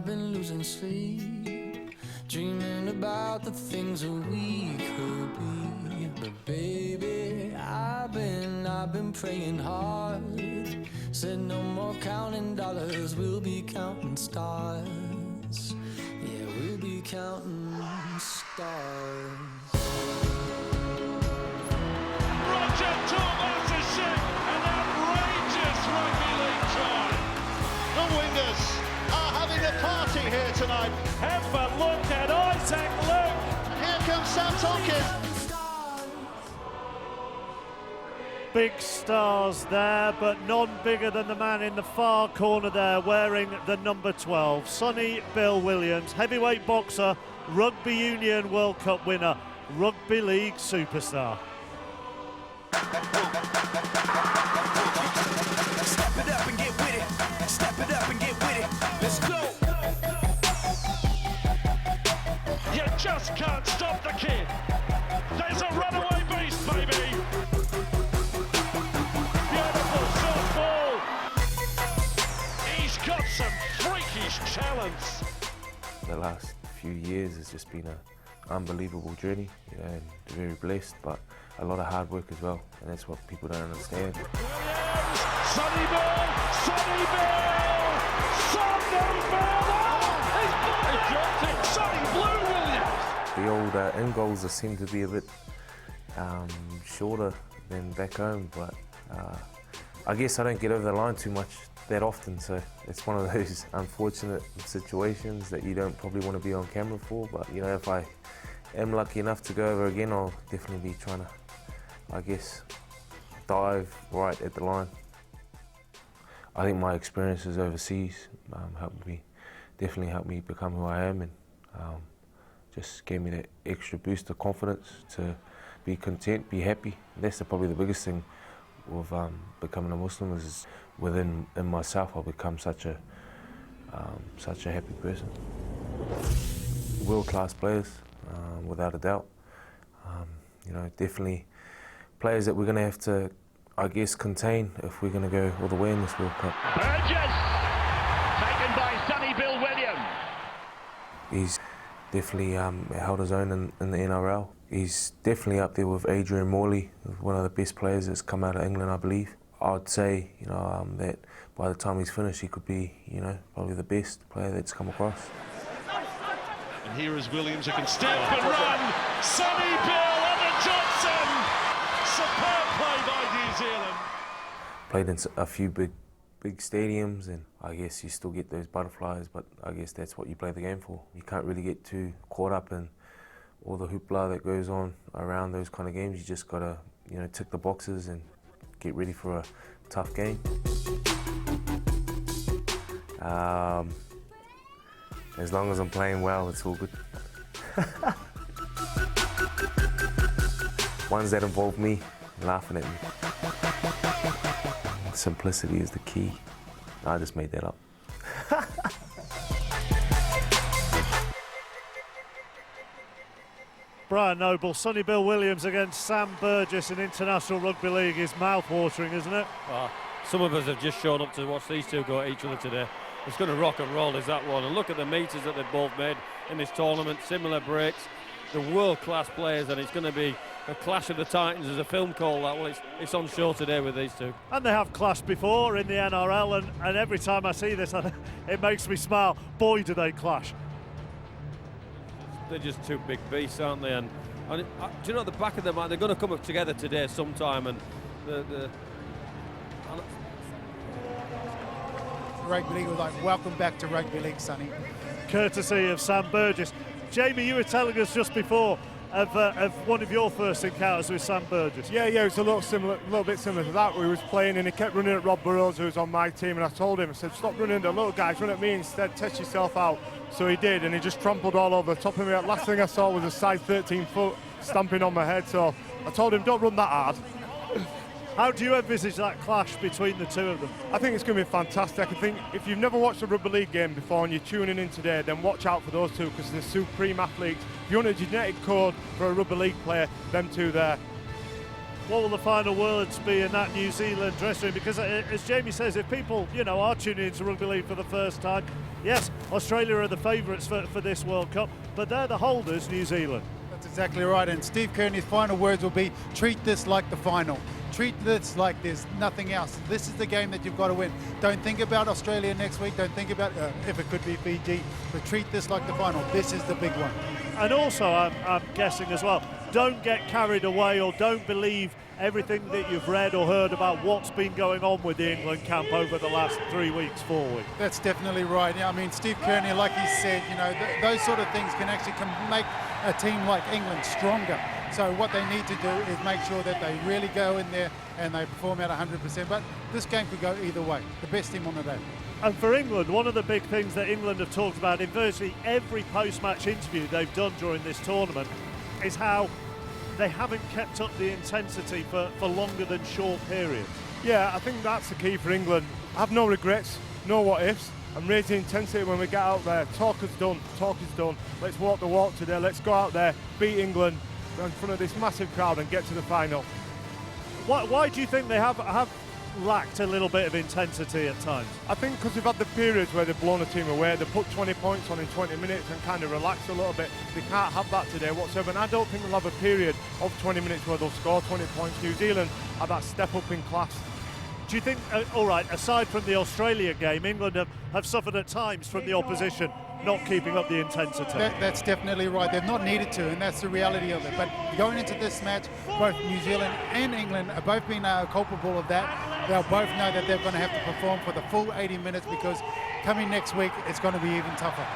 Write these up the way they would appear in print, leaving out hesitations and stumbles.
I've been losing sleep, dreaming about the things that we could be. But baby, I've been praying hard. Said no more counting dollars, we'll be counting stars. Yeah, we'll be counting stars. Roger Thomas is sick, an outrageous rugby league try. The Wingers are having a party here tonight. Have a look at Isaac Luke. Here comes Sam Tompkins. Big stars there, but none bigger than the man in the far corner there wearing the number 12. Sonny Bill Williams, heavyweight boxer, Rugby Union World Cup winner, Rugby League superstar. Step it up and get with it. Step it up and get with it. Let's go. You just can't stop the kid. There's a runaway beast, baby. Beautiful softball. He's got some freakish talents. The last few years has just been an unbelievable journey, you know, and very blessed, but a lot of hard work as well, and that's what people don't understand. Williams, Sonny Bill, Sonny Bill, Sonny Bill, he dropped it, Sonny Blue Williams. The old end goals seem to be a bit shorter than back home, but I guess I don't get over the line too much that often, so it's one of those unfortunate situations that you don't probably want to be on camera for, but you know, if I am lucky enough to go over again, I'll definitely be trying to, I guess, dive right at the line. I think my experiences overseas definitely helped me become who I am, and just gave me that extra boost of confidence to be content, be happy. That's probably the biggest thing with becoming a Muslim, is within myself I've become such a happy person. World-class players, without a doubt. You know, definitely players that we're going to have to, I guess, contain if we're going to go all the way in this World Cup. Burgess, taken by Sonny Bill Williams. He's definitely held his own in the NRL. He's definitely up there with Adrian Morley, one of the best players that's come out of England, I believe. I'd say, you know, that by the time he's finished, he could be, you know, probably the best player that's come across. And here is Williams, who can step and run. Sonny Bill under Johnson. Superb play by New Zealand. Played in a few big stadiums, and I guess you still get those butterflies, but I guess that's what you play the game for. You can't really get too caught up in all the hoopla that goes on around those kind of games. You just gotta, you know, tick the boxes and get ready for a tough game. As long as I'm playing well, it's all good. Ones that involve me laughing at me. Simplicity is the key. I just made that up. Brian Noble, Sonny Bill Williams against Sam Burgess in International Rugby League is mouth-watering, isn't it? Some of us have just shown up to watch these two go at each other today. It's going to rock and roll, is that one. And look at the meters that they've both made in this tournament, similar breaks. The world-class players, and it's going to be a clash of the titans. There's a film called that. Well, it's on show today with these two. And they have clashed before in the NRL, and every time I see this, it makes me smile. Boy, do they clash. They're just two big beasts, aren't they? And do you know, at the back of their mind, they're going to come up together today sometime. And Rugby League was like, welcome back to Rugby League, Sonny. Courtesy of Sam Burgess. Jamie, you were telling us just before of one of your first encounters with Sam Burgess. Yeah, it's a little bit similar to that. We was playing and he kept running at Rob Burrows, who was on my team, and I told him, I said, stop running at the little guys, run at me instead, test yourself out. So he did, and he just trampled all over the top of me. Last thing I saw was a size 13 foot stamping on my head, so I told him, don't run that hard. How do you envisage that clash between the two of them? I think it's going to be fantastic. I think if you've never watched a rugby league game before and you're tuning in today, then watch out for those two, because they're supreme athletes. If you want a genetic code for a rugby league player, them two there. What will the final words be in that New Zealand dressing room? Because as Jamie says, if people, are tuning into Rugby League for the first time, yes, Australia are the favourites for this World Cup, but they're the holders, New Zealand. That's exactly right. And Steve Kearney's final words will be, treat this like the final. Treat this like there's nothing else. This is the game that you've got to win. Don't think about Australia next week. Don't think about if it could be Fiji, but treat this like the final. This is the big one. And also, I'm guessing as well, don't get carried away or don't believe everything that you've read or heard about what's been going on with the England camp over the last 3 weeks, 4 weeks. That's definitely right. Yeah, I mean, Steve Kearney, like he said, those sort of things can make a team like England stronger. So what they need to do is make sure that they really go in there and they perform at 100%. But this game could go either way. The best team on the day. And for England, one of the big things that England have talked about in virtually every post-match interview they've done during this tournament is how they haven't kept up the intensity for longer than short periods. Yeah, I think that's the key for England. Have no regrets, no what ifs, and raise the intensity when we get out there. Talk is done. Let's walk the walk today. Let's go out there, beat England in front of this massive crowd and get to the final. Why do you think they have lacked a little bit of intensity at times? I think because they've had the periods where they've blown a team away, they put 20 points on in 20 minutes and kind of relaxed a little bit. They can't have that today whatsoever, and I don't think they'll have a period of 20 minutes where they'll score 20 points. New Zealand are that step up in class. Do you think, all right, aside from the Australia game, England have suffered at times from the opposition not keeping up the intensity? That's definitely right. They've not needed to, and that's the reality of it. But going into this match, both New Zealand and England have both been culpable of that. They'll both know that they're going to have to perform for the full 80 minutes because coming next week, it's going to be even tougher.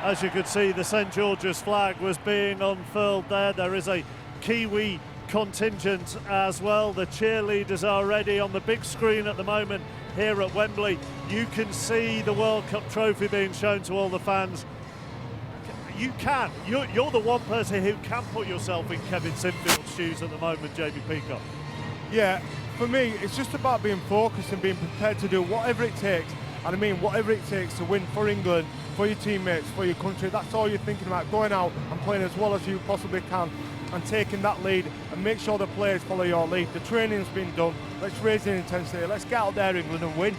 As you could see, the St George's flag was being unfurled there. There is a Kiwi contingent as well. The cheerleaders are ready on the big screen at the moment here at Wembley. You can see the World Cup trophy being shown to all the fans. You're the one person who can put yourself in Kevin Sinfield's shoes at the moment, Jamie Peacock. Yeah, for me, it's just about being focused and being prepared to do whatever it takes. And I mean, whatever it takes to win for England, for your teammates, for your country. That's all you're thinking about, going out and playing as well as you possibly can and taking that lead and make sure the players follow your lead. The training's been done. Let's raise the intensity. Let's get out there, England, and win.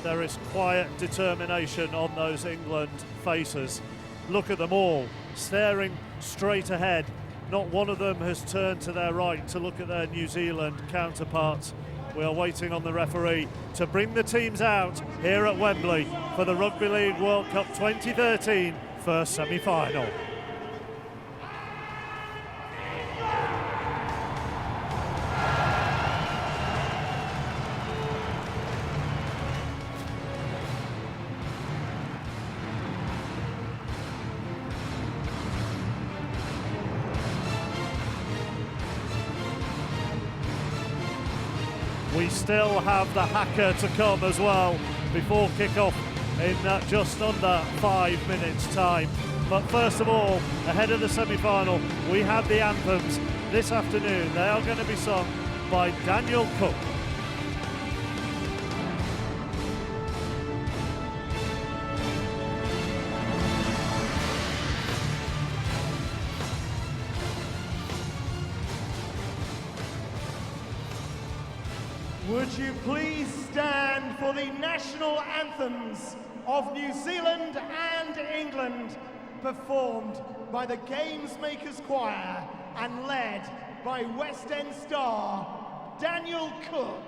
There is quiet determination on those England faces. Look at them all, staring straight ahead. Not one of them has turned to their right to look at their New Zealand counterparts. We are waiting on the referee to bring the teams out here at Wembley for the Rugby League World Cup 2013 first semi-final. We still have the haka to come as well before kick-off in just under 5 minutes' time. But first of all, ahead of the semi-final, we have the anthems this afternoon. They are going to be sung by Daniel Cook. Would you please stand for the national anthems of New Zealand and England, performed by the Games Makers Choir and led by West End star Daniel Cook.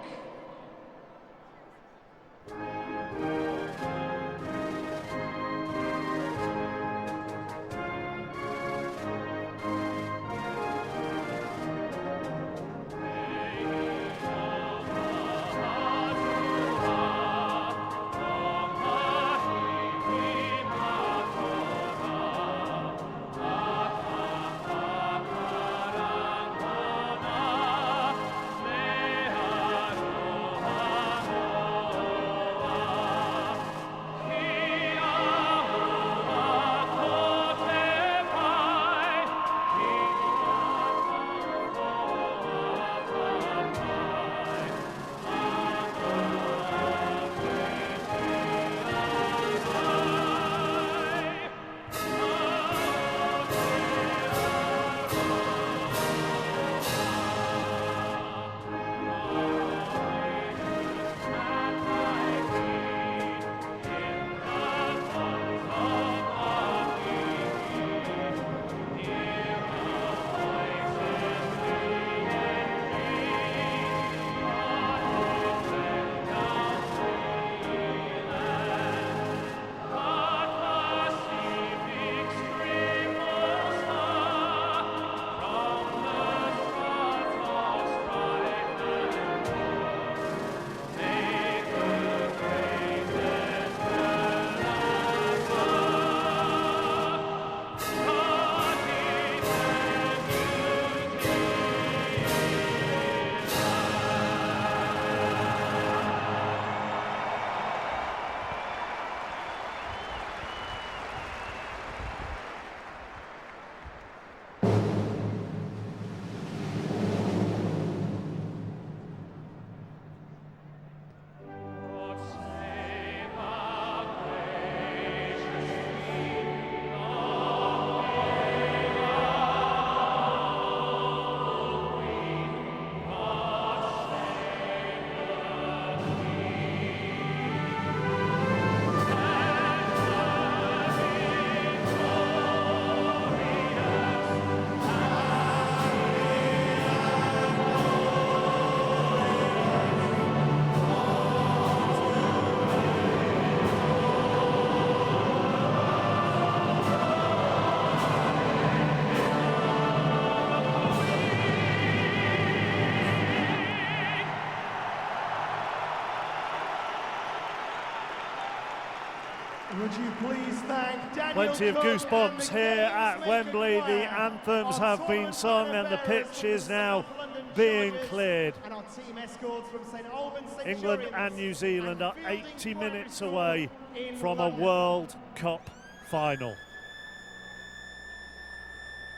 Would you please thank Daniel Plenty of Cook goosebumps and the here Games at Maker Wembley. Choir The anthems of have been sung and the tournament pitch is now bearers, London being Chargers, cleared. and our team escorts from St Albans England Centurions and New Zealand are and 80 Fielding minutes Primary away School in from a London. World Cup final.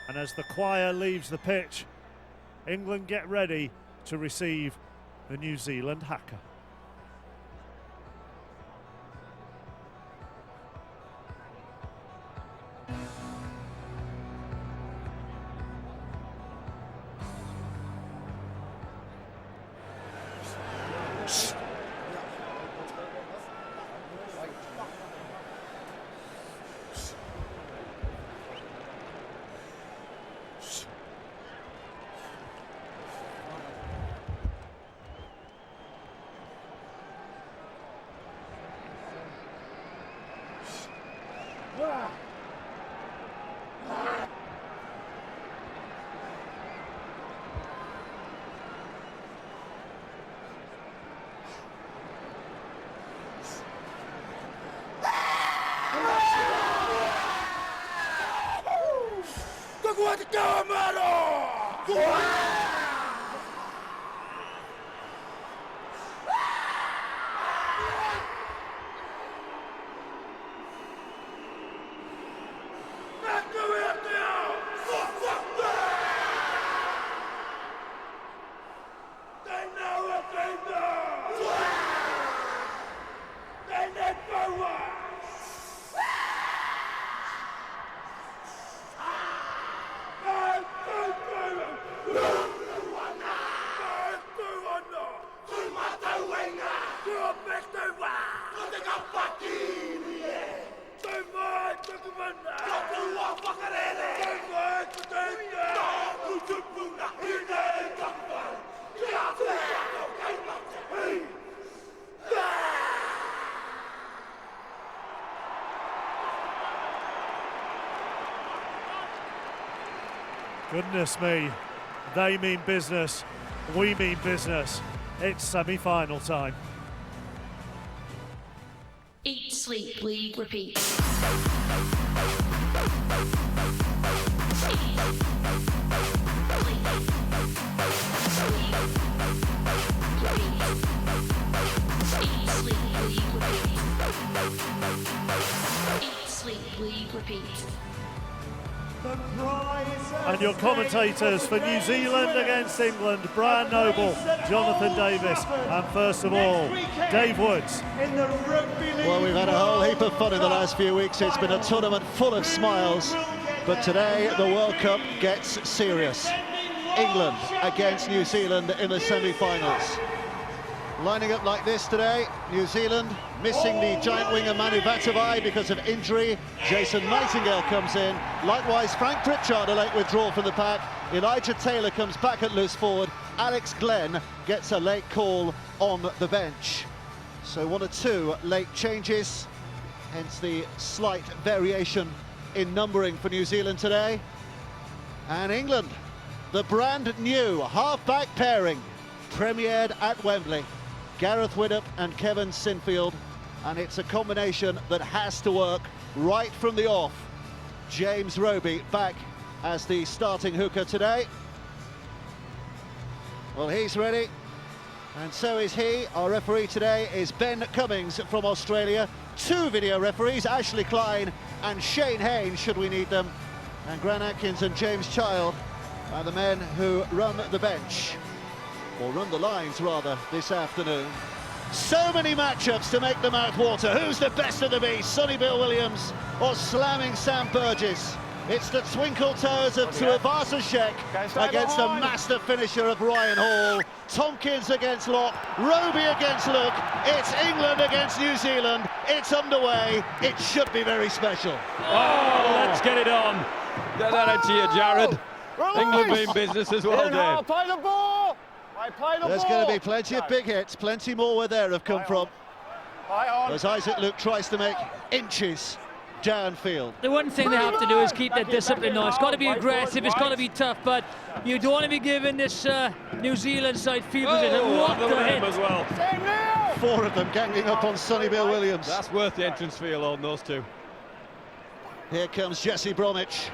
And as the choir leaves the pitch, England get ready to receive the New Zealand haka. Goodness me, they mean business, we mean business. It's semi-final time. Eat, sleep, bleed, repeat. Eat, sleep, bleed, repeat. Eat, sleep, bleed, repeat. And your commentators for New Zealand against England, Brian Noble, Jonathan Davis, and first of all, Dave Woods. Well, we've had a whole heap of fun in the last few weeks. It's been a tournament full of smiles, but today the World Cup gets serious. England against New Zealand in the semi-finals. Lining up like this today, New Zealand missing the giant winger Manu Vatuvei because of injury. Jason Nightingale comes in. Likewise, Frank Pritchard, a late withdrawal from the pack. Elijah Taylor comes back at loose forward. Alex Glenn gets a late call on the bench. So 1 or 2 late changes, hence the slight variation in numbering for New Zealand today. And England, the brand new half-back pairing, premiered at Wembley. Gareth Widdop and Kevin Sinfield, and it's a combination that has to work right from the off. James Roby back as the starting hooker today. Well, he's ready, and so is he. Our referee today is Ben Cummings from Australia. 2 video referees, Ashley Klein and Shane Haynes, should we need them. And Grant Atkins and James Child are the men who run the bench, or run the lines rather, this afternoon. So many matchups to make the mouth water. Who's the best of the beast, Sonny Bill Williams or slamming Sam Burgess? It's the twinkle toes of Tuivasa Sheck against the master finisher of Ryan Hall. Tompkins against Locke, Roby against Luke. It's England against New Zealand. It's underway. It should be very special. Oh, let's get it on. Get that into you, Jared. England being business as well, Dave. Play the ball! There's going to be plenty of big hits, plenty more where there have come from. As Isaac Luke tries to make inches downfield. The one thing they have to do is keep their discipline now. It's got to be aggressive, it's got to be tough, but you don't want to be giving this New Zealand side field position. What the hit! As well. 4 of them ganging up on Sonny Bill Williams. That's worth the entrance fee alone, those two. Here comes Jesse Bromwich.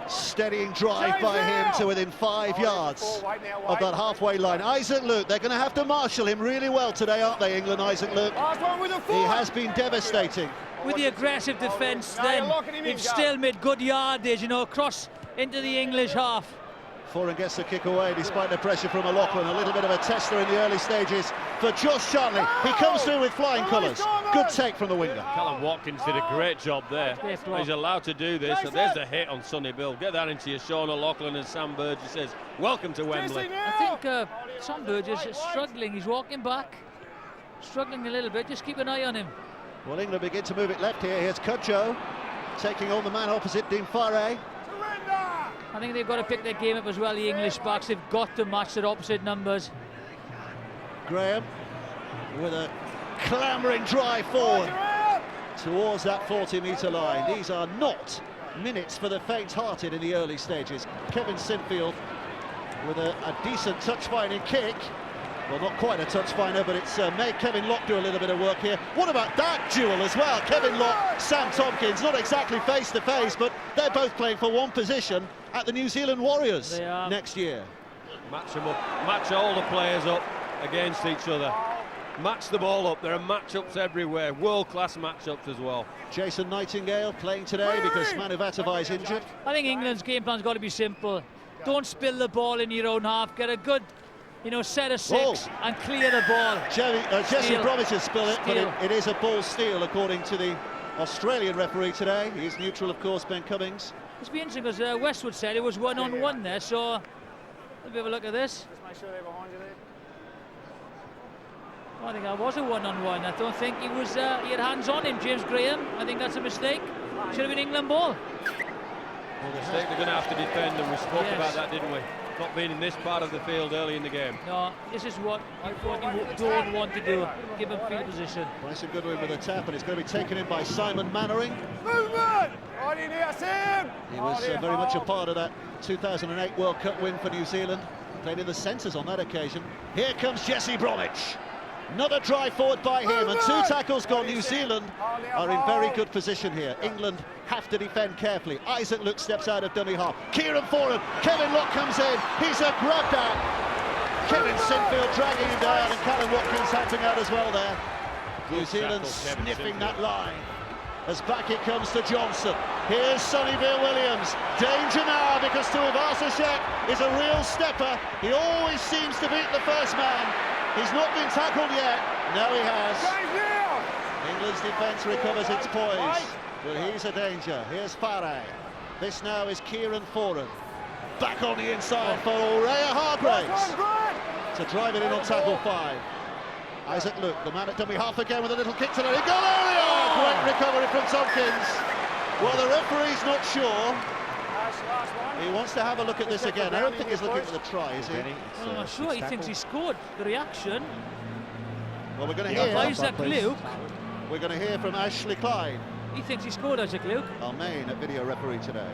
Steadying drive by him to within 5 yards of that halfway line. Isaac Luke, they're going to have to marshal him really well today, aren't they, England, Isaac Luke? He has been devastating. With the aggressive defence, then they've still made good yardage, you know, across into the English half. Foran gets the kick away despite the pressure from O'Loughlin. A little bit of a tester in the early stages for Josh Charnley. He comes through with flying colours. Good take from the winger. Callum Watkins did a great job there. He's allowed to do this. So there's the hit on Sonny Bill. Get that into your Sean O'Loughlin, and Sam Burgess says, welcome to Wembley. I think Sam Burgess is struggling. He's walking back, struggling a little bit. Just keep an eye on him. Well, England begin to move it left here. Here's Cudjoe taking on the man opposite, Dean Farre. I think they've got to pick their game up as well, the English backs. They've got to match their opposite numbers. Graham with a clambering drive forward towards that 40-metre line. These are not minutes for the faint-hearted in the early stages. Kevin Sinfield with a decent touch-finding kick. Well, not quite a touch-finder, but it's made Kevin Locke do a little bit of work here. What about that duel as well? Kevin Locke, Sam Tompkins, not exactly face-to-face, but they're both playing for one position at the New Zealand Warriors next year. Match them up, match all the players up against each other. Match them all up. There are matchups everywhere, world-class matchups as well. Jason Nightingale playing today because Manu Vatuvei is injured. I think England's game plan's got to be simple. Don't spill the ball in your own half. Get a good, you know, set of 6 and clear the ball. Jesse Bromwich has spilled it, but it is a ball steal according to the Australian referee today. He's neutral, of course, Ben Cummings. It's been interesting because Westwood said it was one-on-one there, so let's have a look at this. Just make sure they're behind you there. I think that was a one-on-one. I don't think he was. He had hands on him, James Graham. I think that's a mistake. Should have been England ball. Well, they're going to have to defend, and we spoke about that, didn't we? Not being in this part of the field early in the game. No, this is what you don't want to do. Give him field position. Bryson Goodwin with a tap, and it's going to be taken in by Simon Mannering. Movement! Right in here, see him! He was very much a part of that 2008 World Cup win for New Zealand. Played in the centres on that occasion. Here comes Jesse Bromwich. Another drive forward by him, and 2 tackles gone. New Zealand are in very good position here. England have to defend carefully. Isaac Luke steps out of dummy half. Kieran Foran, Kevin Locke comes in. He's a grab down. Kevin Sinfield dragging him down, and Callum Watkins helping out as well there. New Zealand sniffing that line. As back it comes to Johnson. Here's Sonny Bill Williams. Danger now because Tuivasa-Sheck is a real stepper. He always seems to beat the first man. He's not been tackled yet. No, he has. England's defence recovers its poise, but he's a danger. Here's Farre. This now is Kieran Foran. Back on the inside for Aurea Hargraves to drive it in on tackle 5. Isaac Luke, the man at dummy half again with a little kick to the goal area. Great recovery from Tompkins. Well, the referee's not sure. He wants to have a look at this again. I don't think he's looking at the try, is he? I'm not sure. He thinks he scored. The reaction. Well, we're going to hear Isaac Luke. We're going to hear from Ashley Klein. He thinks he scored, Isaac Luke. Our main video referee today.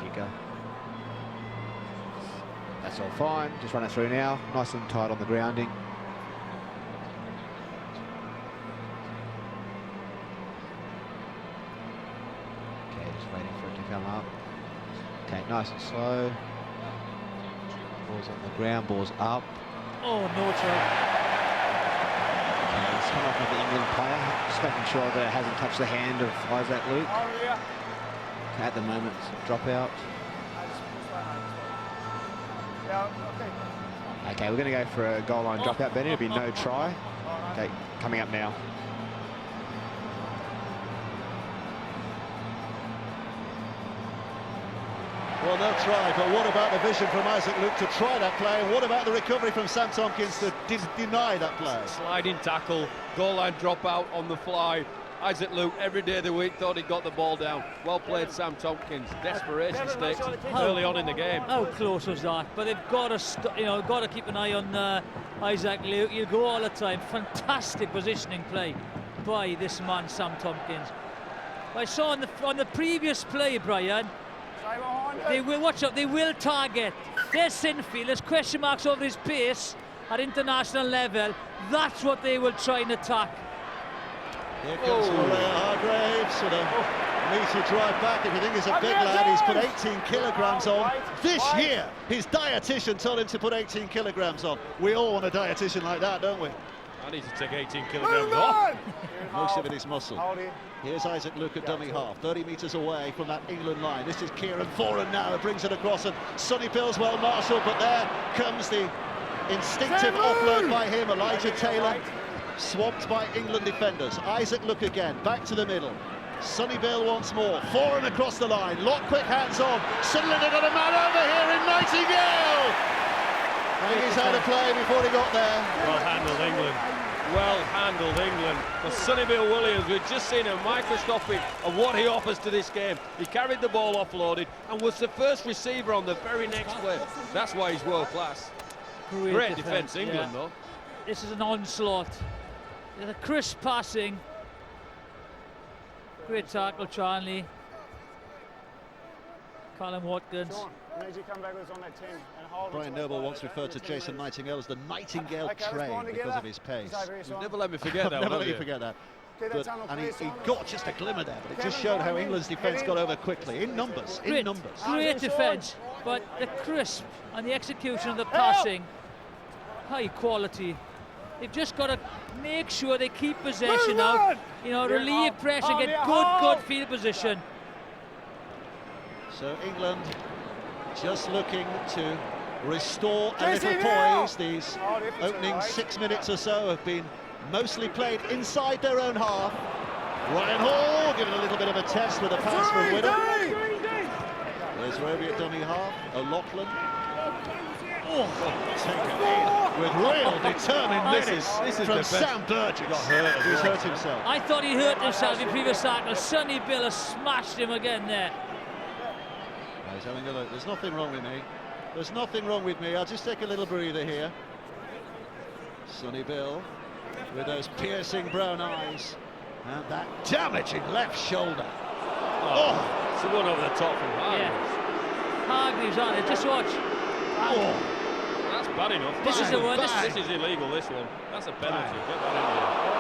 Kicker. That's all fine. Just run it through now. Nice and tight on the grounding. Waiting for it to come up. Okay, nice and slow. Ball's on the ground, ball's up. Oh, no try. Okay, it's come up with the England player, just making sure that it hasn't touched the hand of Isaac Luke. Okay, at the moment, it's a drop out. Okay, we're going to go for a goal line dropout, Benny. It'll be no try. Okay, coming up now. Well, no try, but what about the vision from Isaac Luke to try that play? And what about the recovery from Sam Tompkins to deny that play? Sliding tackle, goal line dropout on the fly. Isaac Luke, every day of the week, thought he got the ball down. Well played, Sam Tompkins. Desperation stakes early on in the game. How close was that? But they've got to, got to keep an eye on Isaac Luke, you go all the time. Fantastic positioning play by this man, Sam Tompkins. I saw on the previous play, Brian, they will, watch out, they will target. There's Sinfield, there's question marks over his pace at international level. That's what they will try and attack. Here comes Maria Hargraves with a meaty drive back. If you think he's a big lad, he's put 18 kilograms on. This year, his dietitian told him to put 18 kilograms on. We all want a dietitian like that, don't we? I need to take 18 kilograms off. Most of it is muscle. Here's Isaac Luke at dummy half, 30 metres away from that England line. This is Kieran Foran now, who brings it across, and Sonny Bill's well marshalled, but there comes the instinctive offload by him. Elijah Taylor swamped by England defenders. Isaac Luke again, back to the middle. Sonny Bill once more, Foran across the line, lock quick hands on. Suddenly they've got a man over here in Nightingale! I think he's out of play before he got there. Well handled England. Well handled England. For Sonny Bill Williams, we've just seen a microscopic of what he offers to this game. He carried the ball offloaded and was the first receiver on the very next play. That's why he's world class. Great defence, England, though. This is an onslaught. The crisp passing. Great tackle, Charlie. Callum Watkins. Brian Noble once referred to Jason Nightingale as the Nightingale train because of his pace. You've never let me forget that. Never let you forget that. But, and he got just a glimmer there, but it just showed how England's defence got over quickly, in numbers, Great defence, but the crisp and the execution of the passing, high quality. They've just got to make sure they keep possession now, you know, relieve pressure, get good field position. So England just looking to restore a little poise. These opening 6 minutes or so have been mostly played inside their own half. Ryan Hall giving a little bit of a test with a pass from Whittam. There's Roby at dummy half. O'Loughlin. Taken in with real determined from Sam Burgess, who's hurt himself. I thought he hurt himself in previous tackle. Sonny Bill has smashed him again there. He's having a look. There's nothing wrong with me. There's nothing wrong with me. I'll just take a little breather here. Sonny Bill with those piercing brown eyes and that damaging left shoulder. It's the one over the top from Hargreaves. Yeah. Hargreaves on it. Just watch. That's bad enough. This is the one. This is illegal. This one. That's a penalty. Get that in there.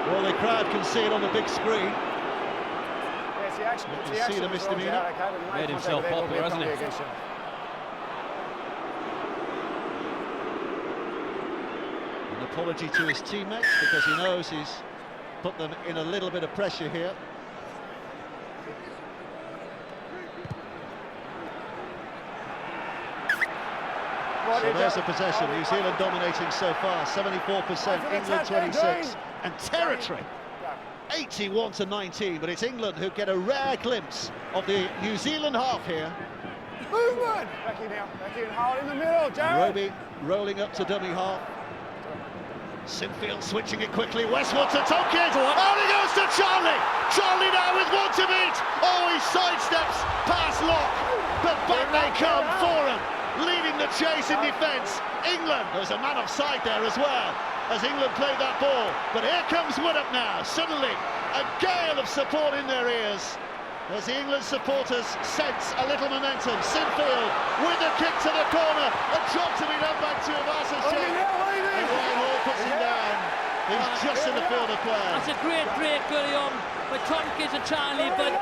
Well, the crowd can see it on the big screen. You can see the misdemeanor. Made himself popular, hasn't he? An apology to his teammates because he knows he's put them in a little bit of pressure here. So there's the possession. New Zealand dominating so far, 74%, England 26, and territory 81-19. But it's England who get a rare glimpse of the New Zealand half here. Movement! Back in, hold in the middle, Jared. Roby rolling up to dummy half. Sinfield switching it quickly. Westwood to Tompkins. Oh, he goes to Charlie. Charlie now with one to beat. Oh, he sidesteps past Locke, but back they come. Foran leading the chase in defence. England, there's a man offside there as well as England played that ball. But here comes Whittam now. Suddenly, a gale of support in their ears as the England supporters sense a little momentum. Sinfield with a kick to the corner. A job to be done by Tuivasa. And Ryan Hall puts him down. He's just in the field of play. That's a great break early on by Tompkins and Charlie, but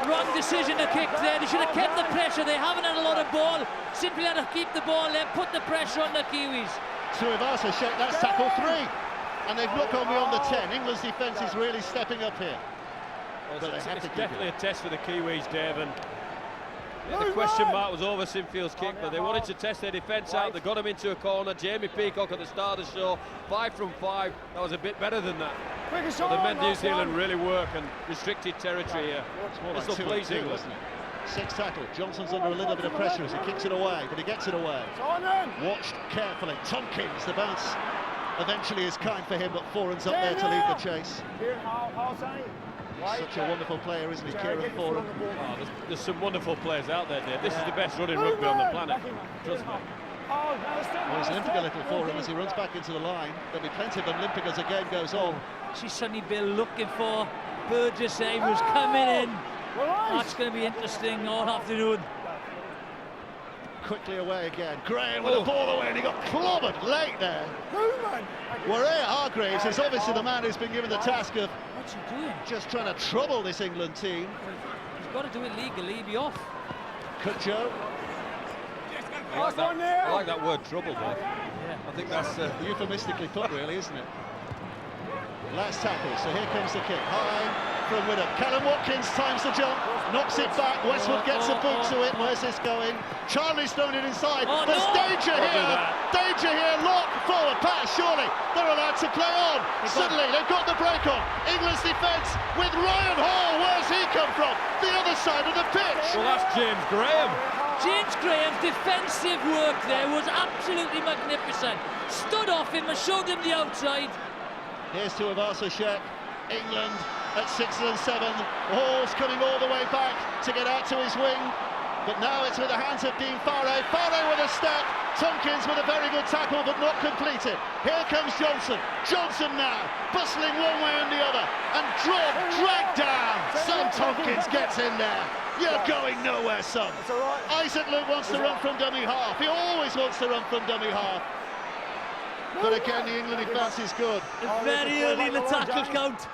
wrong decision to kick there. They should have kept the pressure. They haven't had a lot of ball. Simply had to keep the ball there, put the pressure on the Kiwis. Tuivasa shake, that's tackle 3. And they've not gone beyond the 10. England's defence is really stepping up here. Well, it's definitely a test for the Kiwis, Dave. And the question mark was over Sinfield's kick, but they wanted to test their defence out. They got him into a corner. Jamie Peacock at the start of the show, 5 from 5. That was a bit better than that. So the men New Zealand really work and restricted territory here. This will please England. Wasn't it? 6 tackle. Johnson's under a little bit of pressure as he kicks it away, but he gets it away. Watched carefully. Tompkins, the bounce eventually is kind for him, but Foran's up there to lead the chase. Such a wonderful player, isn't he, Kieran Foran? Oh, there's some wonderful players out there, Dave. This is the best running rugby on the planet. Trust me. Well, he's limping a little for him as he runs back into the line. There'll be plenty of them limping as the game goes on. See Sonny Bill looking for Burgess, who's coming in. That's going to be interesting all afternoon. Quickly away again. Graham with the ball away, and he got clobbered late there. Warrea Hargreaves is obviously the man who's been given the task of What's he doing? just trying to trouble this England team. He's got to do it legally, he'll be off. Cutjo. I like that word, trouble, Dave. Yeah. I think that's euphemistically put, really, isn't it? Last tackle, so here comes the kick. High from Widdop. Callum Watkins times the jump, knocks it back. Westwood gets a boot to it. Where's this going? Charlie's thrown it inside. There's danger here. Danger here. Lock forward pass. Surely they're allowed to play on. Suddenly they've got the break on. England's defence with Ryan Hall. Where's he come from? The other side of the pitch. Well, that's James Graham. James Graham's defensive work there was absolutely magnificent. Stood off him and showed him the outside. Here's to Avasashek. England at 6 and 7. Hall's coming all the way back to get out to his wing. But now it's with the hands of Dean Farre. Farre with a step. Tompkins with a very good tackle, but not completed. Here comes Johnson. Johnson now, bustling one way and the other. And dragged down. Sam Tompkins gets in there. You're going nowhere, son. Isaac Luke wants to run from dummy half. He always wants to run from dummy half. But again, the England defence is good. Very early in the tackle count.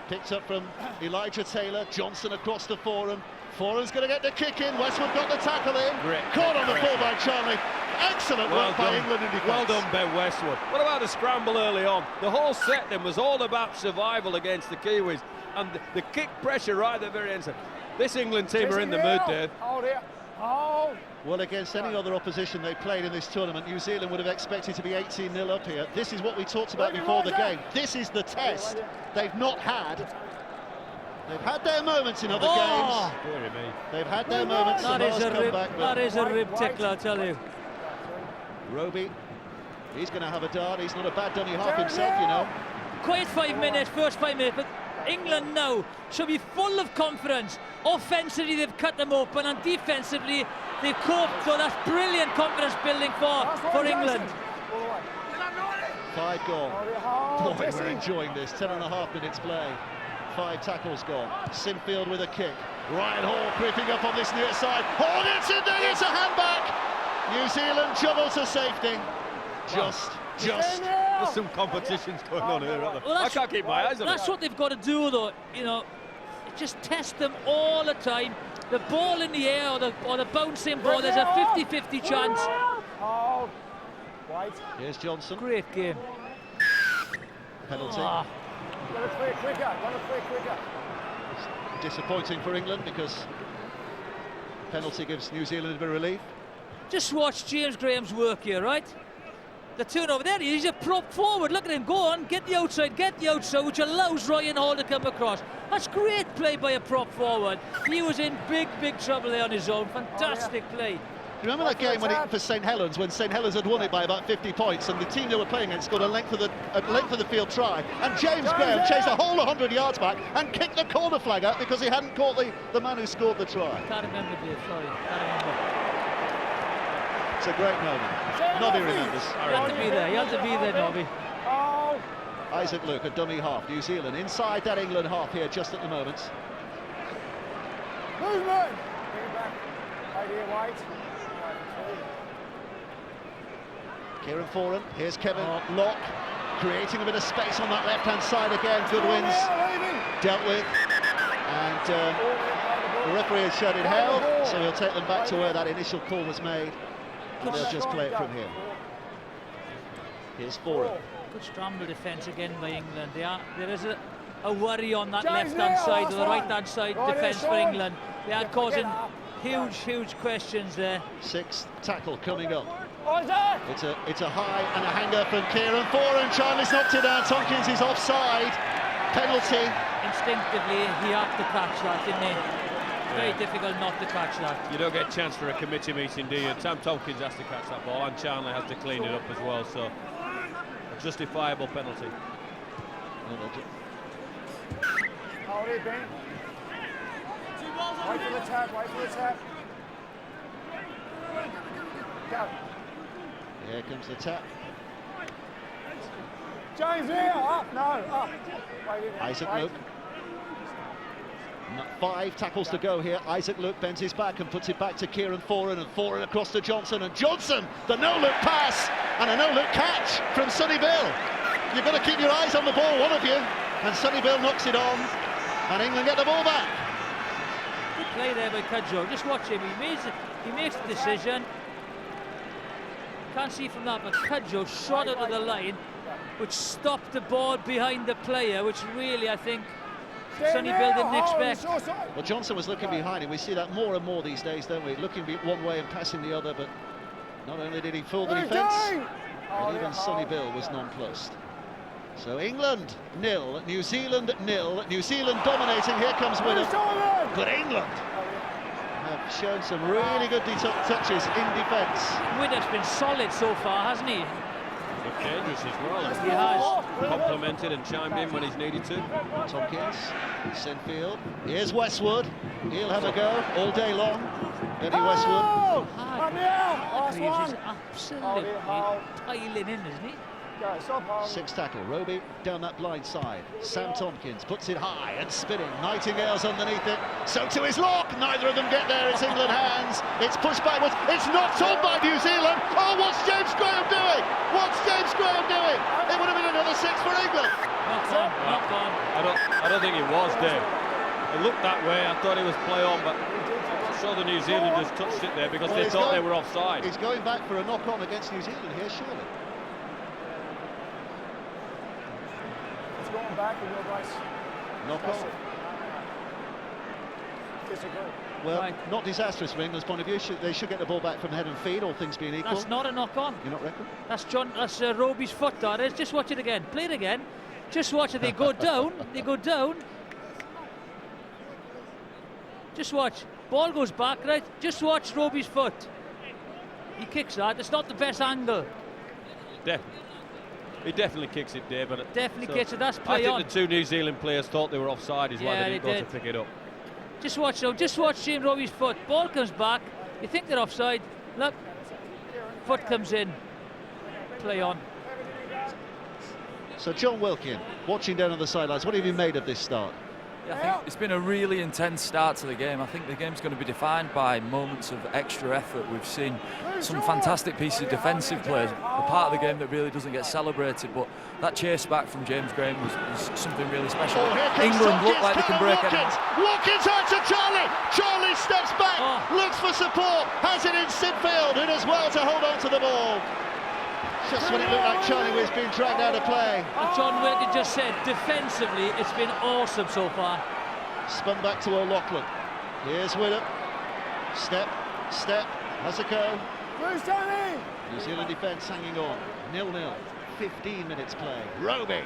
Picked up from Elijah Taylor. Johnson across the Foran. Foran's going to get the kick in. Westwood got the tackle in. Caught on the ball by Charlie. Excellent work by England in defence. Well done, Ben Westwood. What about the scramble early on? The whole set then was all about survival against the Kiwis. And the kick pressure right at the very end. This England team are in the mood, Dave. Well, against any other opposition they played in this tournament, New Zealand would have expected to be 18-0 up here. This is what we talked about before the game. This is the test they've not had. They've had their moments in other games. They've had their moments. That is a rib tickler, I tell you. Roby, he's going to have a dart. He's not a bad dummy half himself, you know. Quiet 5 minutes, first 5 minutes, but England now should be full of confidence. Offensively, they've cut them open, and defensively, they've coped. So that's brilliant confidence building for England. 5 gone. Boy, we're enjoying this. 10.5 minutes play. 5 tackles gone. Sinfield with a kick. Ryan Hall creeping up on this near side. Hall gets in there, it's a handback. New Zealand juggle to safety. Just. There's some competitions going on here, aren't there? I can't keep my eyes on it. That's what they've got to do, though. You know, just test them all the time. The ball in the air or the bouncing ball, there's a 50-50 chance. Here's Johnson. Great game. Penalty. Quicker. Disappointing for England because penalty gives New Zealand a bit of relief. Just watch James Graham's work here, right? The turnover there, he's a prop forward. Look at him, go on, get the outside, which allows Ryan Hall to come across. That's great play by a prop forward. He was in big trouble there on his own. Fantastic play. Remember that game for St Helens, when St Helens had won it by about 50 points, and the team they were playing against got a length of the field try, and James Graham chased a whole 100 yards back and kicked the corner flag out because he hadn't caught the man who scored the try. I can't remember, Dave, sorry, can't remember. It's a great moment. Nobby remembers. You had to be there, Nobby. Isaac Luke, a dummy half. New Zealand inside that England half here just at the moment. Movement! Bring it back. Idea White. Kieran Foran, here's Kevin Locke, creating a bit of space on that left-hand side again. Good wins, dealt with, and the referee has shouted hell, so he'll take them back to where that initial call was made, and they'll just play it from here. Here's Foran. Good scramble defence again by England. There is a worry on that left-hand side or the right-hand side defence for England. They are causing huge questions there. 6th tackle coming up. It's a high and a hanger from Kieran Foran. Charlie's knocked it down. Tompkins is offside. Penalty. Instinctively, he had to catch that, didn't he? Very difficult not to catch that. You don't get a chance for a committee meeting, do you? Sam Tompkins has to catch that ball, and Charlie has to clean it up as well. So, a justifiable penalty. Hold it, Ben. Wait for the tap, wait for the tap. Go. Here comes the tap. James here, up, no, up. Wait in there. Isaac Wait. Luke. 5 tackles to go here. Isaac Luke bends his back and puts it back to Kieran Foran, and Foran across to Johnson, and Johnson, the no-look pass and a no-look catch from Sonny Bill. You've got to keep your eyes on the ball, one of you, and Sonny Bill knocks it on, and England get the ball back. Good play there by Cudjoe. Just watch him. He makes the decision. Can't see from that, but Cudjoe shot out of the line, which stopped the ball behind the player, which really, I think, Sonny Bill didn't expect. Well, Johnson was looking behind him. We see that more and more these days, don't we? Looking one way and passing the other, but not only did he fool the defence, but even Sonny Bill was nonplussed. So England 0, New Zealand 0. New Zealand dominating. Here comes Whittam. But England have shown some really good touches in defence. Whittam's been solid so far, hasn't he? Looked dangerous as well. He has. Complimented and chimed in when he's needed to. Tompkins, Sinfield. Here's Westwood. He'll have a go all day long. Benny Westwood. He's absolutely tiling in, isn't he? Six tackle, Roby down that blind side. Sam Tompkins puts it high and spinning. Nightingale's underneath it. So to his lock. Neither of them get there. It's England hands. It's pushed backwards. It's knocked on by New Zealand. Oh, what's James Graham doing? What's James Graham doing? It would have been another 6 for England. Not gone. I don't think it was, Dave. It looked that way. I thought it was play on, but I'm sure the New Zealanders touched it there because they thought they were offside. He's going back for a knock-on against New Zealand here, surely. Going back and go Rice. Knock on. Disagree. Well, Right. not disastrous from England's point of view. They should get the ball back from head and feet, all things being equal. That's not a knock-on. You not reckon? That's Roby's foot, that is. Just watch it again. Play it again. Just watch it. They go down. They go down. Just watch. Ball goes back, right? Just watch Roby's foot. He kicks that. It's not the best angle. He definitely kicks it there, but Definitely kicks it. That's play I on. think the 2 New Zealand players thought they were offside, is why Yeah, they didn't they go did. to pick it up. Just watch now. Just watch Shane Roby's foot. Ball comes back. You think they're offside. Look. Foot comes in. Play on. So John Wilkin, watching down on the sidelines, what have you made of this start? Yeah, I think it's been a really intense start to the game. I think the game's going to be defined by moments of extra effort. We've seen some fantastic pieces of defensive play, the part of the game that really doesn't get celebrated, but that chase back from James Graham was something really special. England look like they can break it. Watkins out to Charlie. Charlie steps back, looks for support, has it in Sinfield, who does well to hold on to the ball. Just when it looked like Charlie was being dragged out of play. And John Wilkin just said, defensively, it's been awesome so far. Spun back to O'Loughlin. Here's Whittam. Step, has a go. New Zealand defence hanging on. 0-0. 15 minutes play. Roby.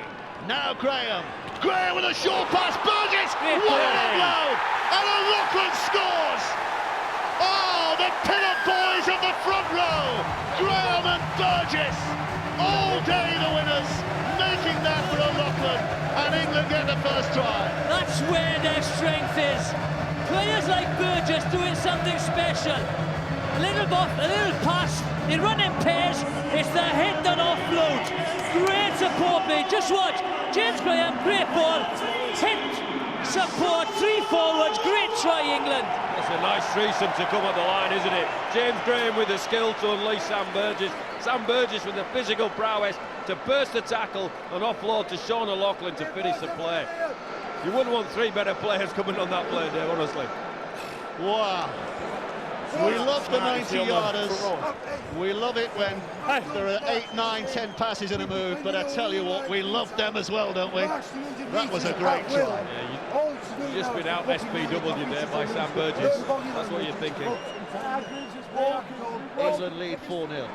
Now Graham. Graham with a short pass. Burgess. What an upload. And O'Loughlin scores. Oh, the pin-up boys of the front row. Graham and Burgess. All day the winners. Making that for O'Loughlin. And England get the first try. That's where their strength is. Players like Burgess doing something special. A little pass, they run in pairs, it's the hit and offload. Great support play, just watch. James Graham, great ball. Hit, support, 3 forwards, great try England. That's a nice threesome to come at the line, isn't it? James Graham with the skill to unleash Sam Burgess. Sam Burgess with the physical prowess to burst the tackle and offload to Sean O'Loughlin to finish the play. You wouldn't want 3 better players coming on that play, Dave, honestly. Wow. We love the 90-yarders. We love it when there are 8, 9, 10 passes in a move, but I tell you what, we love them as well, don't we? That was a great try. Yeah, you've just been out SPW there by Sam Burgess. That's what you're thinking. England lead 4-0.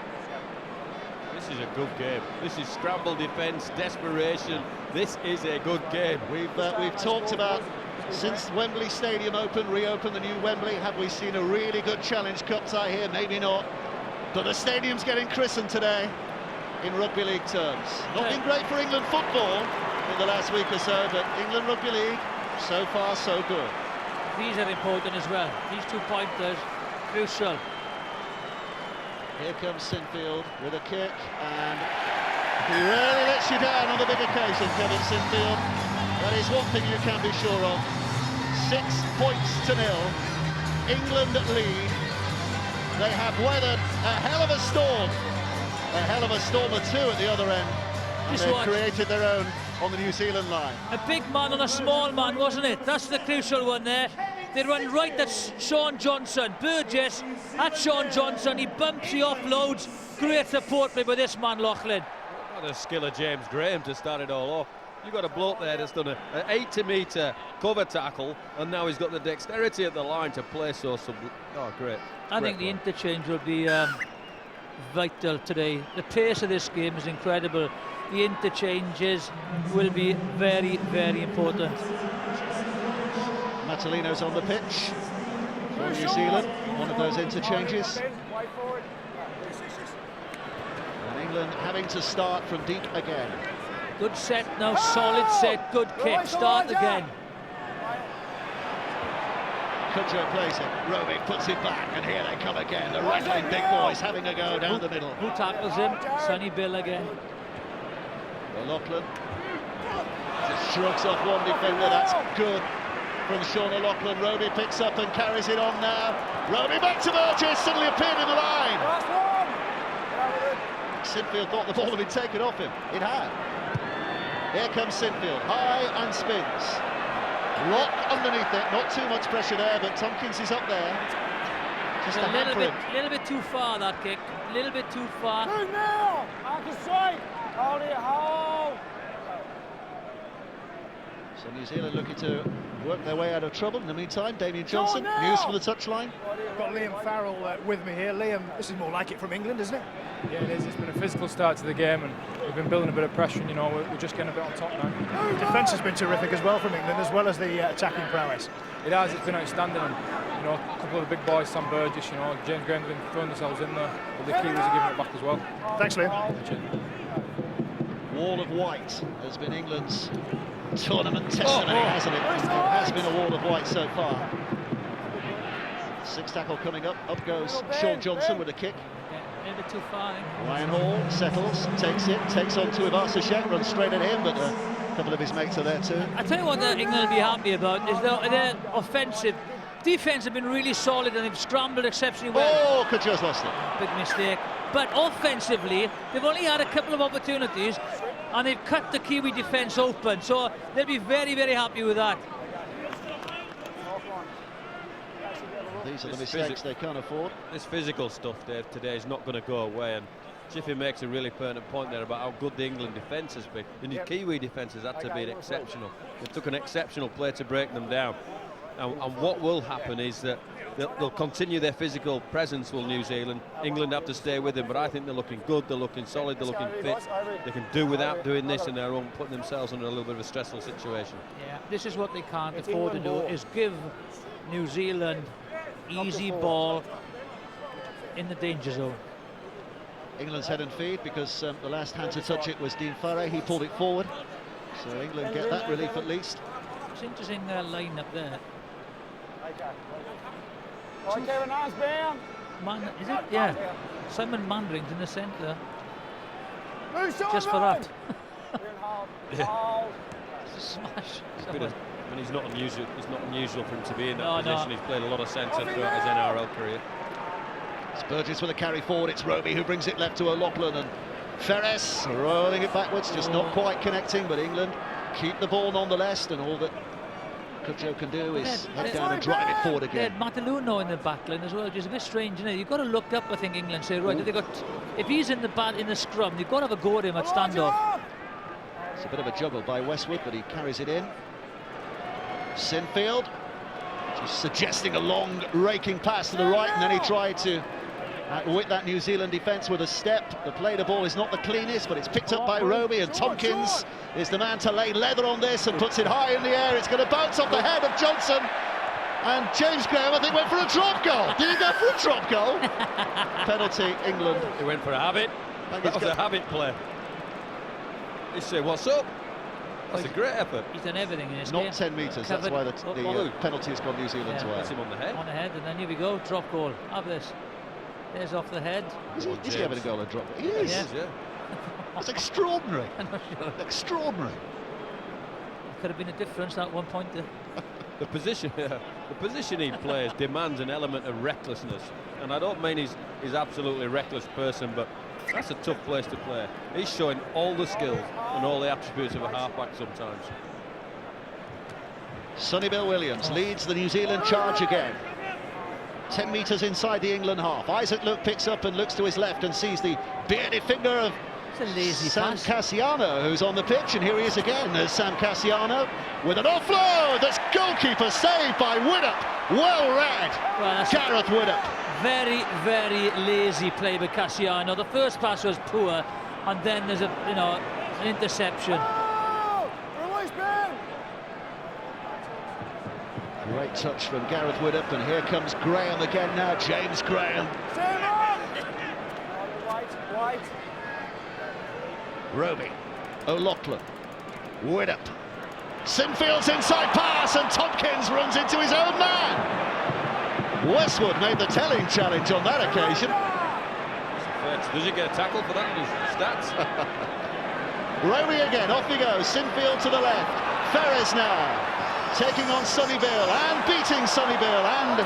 This is a good game. This is scramble defence, desperation. This is a good game. We've talked about, since Wembley Stadium reopened the new Wembley, have we seen a really good Challenge Cup tie here? Maybe not. But the stadium's getting christened today in Rugby League terms. Not been great for England football in the last week or so, but England Rugby League So far, so good. These are important as well. These 2 pointers, crucial. Here comes Sinfield with a kick, and he really lets you down on the big occasion, Kevin Sinfield. That is one thing you can be sure of. 6 points to 0. England lead. They have weathered a hell of a storm. A hell of a storm or 2 at the other end. And they've created their own on the New Zealand line. A big man on a small man, wasn't it? That's the crucial one there. They run right at Sean Johnson. Burgess at Sean Johnson. He bumps, he offloads. Great support play by this man, Loughlin. What a skill of James Graham to start it all off. You've got a bloke there that's done an 80-metre cover tackle, and now he's got the dexterity at the line to play so. Oh, great. I think the interchange will be vital today. The pace of this game is incredible. The interchanges will be very, very important. Matalino's on the pitch for New Zealand, one of those interchanges. And England having to start from deep again. Good set now, solid set, good kick, start again. Kudjo plays it, Robic puts it back, and here they come again. The rattling big boys having a go down the middle. Who tackles him? Sonny Bill again. O'Loughlin just shrugs off one defender, that's good from Sean O'Loughlin. Roby picks up and carries it on now. Roby back to Burgess, suddenly appeared in the line. Sinfield thought the ball had been taken off him. It had. Here comes Sinfield, high and spins. Lock underneath it, not too much pressure there, but Tompkins is up there. Just a little bit too far, that kick. A little bit too far. Move now! Marcus straight! Hold it, hold! So New Zealand looking to work their way out of trouble. In the meantime, Damien Johnson, news from the touchline. I've got Liam Farrell with me here. Liam, this is more like it from England, isn't it? Yeah, it is. It's been a physical start to the game, and we've been building a bit of pressure, and, you know, we're just getting a bit on top now. The defence has been terrific as well from England, as well as the attacking prowess. It has. It's been outstanding, and, you know, a couple of the big boys, Sam Burgess, you know, James Graham have been throwing themselves in there, but the Kiwis are giving it back as well. Thanks, Liam. Wall of white has been England's tournament testimony, hasn't it? It has been a wall of white so far. 6th tackle coming up. Up goes Sean Johnson with a kick. A little bit too far. Ryan Hall settles, takes it, takes on to Ivasashek, runs straight at him, but a couple of his mates are there too. I tell you what England will be happy about is their offensive. Defence have been really solid and they've scrambled exceptionally well. Oh, Kudjo's lost it. Big mistake. But offensively, they've only had a couple of opportunities and they've cut the Kiwi defence open. So they'll be very, very happy with that. These are the mistakes they can't afford. This physical stuff, Dave, today is not going to go away. And Jiffy makes a really pertinent point there about how good the England defence has been. And the Kiwi defence has had to be exceptional. It took an exceptional play to break them down. And what will happen is that they'll continue their physical presence, will New Zealand. England have to stay with them, but I think they're looking good, they're looking solid, they're looking fit. They can do without doing this in their own, putting themselves under a little bit of a stressful situation. Yeah, this is what they can't afford to do, is give New Zealand easy ball in the danger zone. England's head and feed, because the last hand to touch it was Dean Farray. He pulled it forward, so England get that relief at least. It's interesting line up there. Is it? Yeah. Simon Mandering's in the centre. Just for that. Yeah. Smash. And he's not unusual. It's not unusual for him to be in that position. He's played a lot of centre throughout his NRL career. It's Burgess with a carry forward. It's Roby who brings it left to O'Loughlin, and Ferris rolling it backwards, just not quite connecting. But England keep the ball nonetheless, and all that Kudjo can do is head down and drive it forward again. They had Mataluno in the back line as well, which is a bit strange, isn't it? You've got to look up, I think, England, say, right, they got, if he's in the scrum, you've got to have a go at him at standoff. It's a bit of a juggle by Westwood, but he carries it in. Sinfield just suggesting a long raking pass to the right, and then he tried to outwit that New Zealand defence with a step. The play the ball is not the cleanest, but it's picked up by Roby, and Tompkins is the man to lay leather on this and puts it high in the air. It's going to bounce off the head of Johnson, and James Graham, I think, went for a drop goal. Did he go for a drop goal? Penalty, England. He went for a habit. That was a habit play. He said, "What's up?" That's a great effort. He's done everything in this game. Not 10 metres, that's why the penalty has gone New Zealand's way. Hits him on the head. On the head, and then here we go, drop goal. Have this. There's off the head. Is he having a goal and drop? He is. Yeah. That's extraordinary. I'm not sure. Extraordinary. Could have been a difference at one point. The position he plays demands an element of recklessness, and I don't mean he's absolutely reckless person, but that's a tough place to play. He's showing all the skills and all the attributes of a halfback sometimes. Sonny Bill Williams leads the New Zealand charge again. 10 metres inside the England half. Isaac Luke picks up and looks to his left and sees the bearded finger of Sam Cassiano, who's on the pitch, and here he is again. There's Sam Cassiano with an offload. That's goalkeeper saved by Widdop. Well read, Gareth Widdop. Very, very lazy play by Cassiano. The first pass was poor, and then there's an interception. Great touch from Gareth Widdop, and here comes Graham again now. James Graham. Roby, O'Loughlin, Widdop. Sinfield's inside pass, and Tompkins runs into his own man. Westwood made the telling challenge on that occasion. Does he get a tackle for that in his stats? Roby again, off he goes. Sinfield to the left. Ferris now taking on Sonny Bill and beating Sonny Bill, and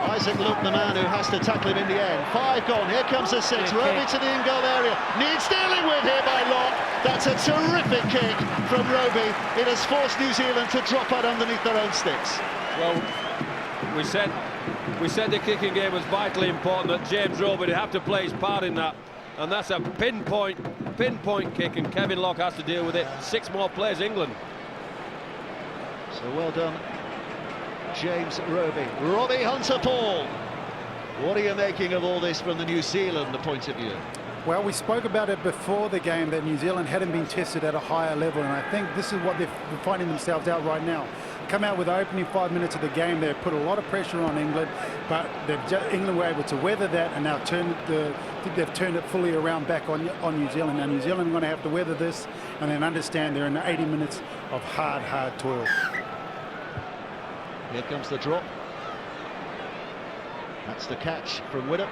Isaac Luke, the man who has to tackle him in the end. 5 gone, here comes the 6. Roby to the in-goal area, needs dealing with here by Locke. That's a terrific kick from Roby. It has forced New Zealand to drop out underneath their own sticks. Well, we said the kicking game was vitally important, that James Roby would have to play his part in that, and that's a pinpoint kick, and Kevin Locke has to deal with it. 6 more plays England. So well done, James Roby. Robbie Hunter-Paul, what are you making of all this from the New Zealand point of view? Well, we spoke about it before the game, that New Zealand hadn't been tested at a higher level, and I think this is what they're finding themselves out right now. Come out with the opening 5 minutes of the game, they've put a lot of pressure on England, but England were able to weather that, and now they've turned it fully around back on New Zealand. Now New Zealand are going to have to weather this and then understand they're in 80 minutes of hard toil. Here comes the drop. That's the catch from Widdop.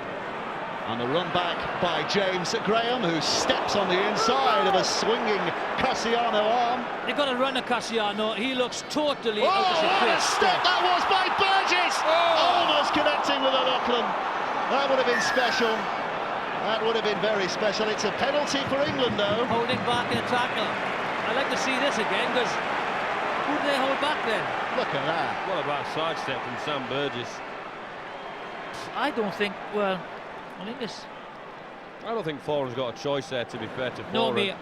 And the run back by James Graham, who steps on the inside of a swinging Cassiano arm. They've got to run a Cassiano. He looks totally out of what a step that was by Burgess! Almost connecting with O'Loughlin. That would have been special. That would have been very special. It's a penalty for England, though. Holding back in a tackle. I'd like to see this again, because who do they hold back then? Look at that. What about a sidestep from Sam Burgess? I don't think, well, I think this... I don't think Foran's got a choice there, to be fair to Foran. No, me.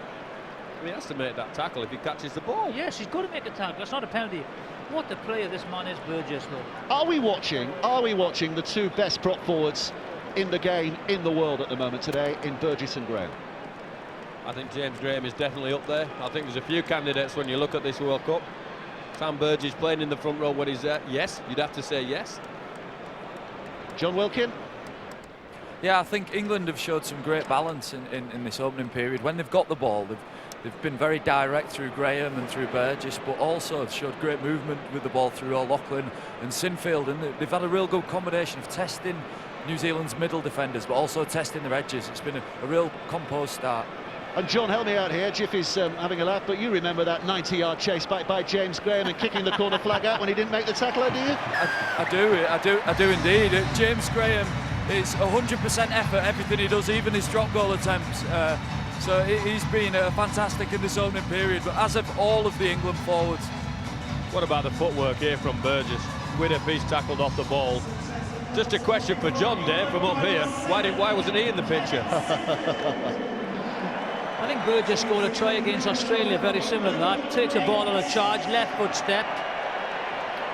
He has to make that tackle if he catches the ball. Yes, he's got to make a tackle. That's not a penalty. What the player this man is, Burgess, though. Are we watching the 2 best prop forwards in the game in the world at the moment today, in Burgess and Graham? I think James Graham is definitely up there. I think there's a few candidates when you look at this World Cup. Sam Burgess playing in the front row when he's there. Yes, you'd have to say yes. John Wilkin? Yeah, I think England have showed some great balance in this opening period. When they've got the ball, they've been very direct through Graham and through Burgess, but also have showed great movement with the ball through O'Loughlin and Sinfield, and they've had a real good combination of testing New Zealand's middle defenders, but also testing their edges. It's been a real composed start. And John, help me out here. Jiffy's having a laugh, but you remember that 90-yard chase back by James Graham and kicking the corner flag out when he didn't make the tackle, do you? I do indeed. James Graham is 100% effort, everything he does, even his drop goal attempts. So he's been fantastic in this opening period, but as of all of the England forwards. What about the footwork here from Burgess? Widdop, he's tackled off the ball. Just a question for John, Dave, from up here. Why wasn't he in the picture? I think Burgess scored a try against Australia, very similar to that. Takes a ball on a charge, left foot step.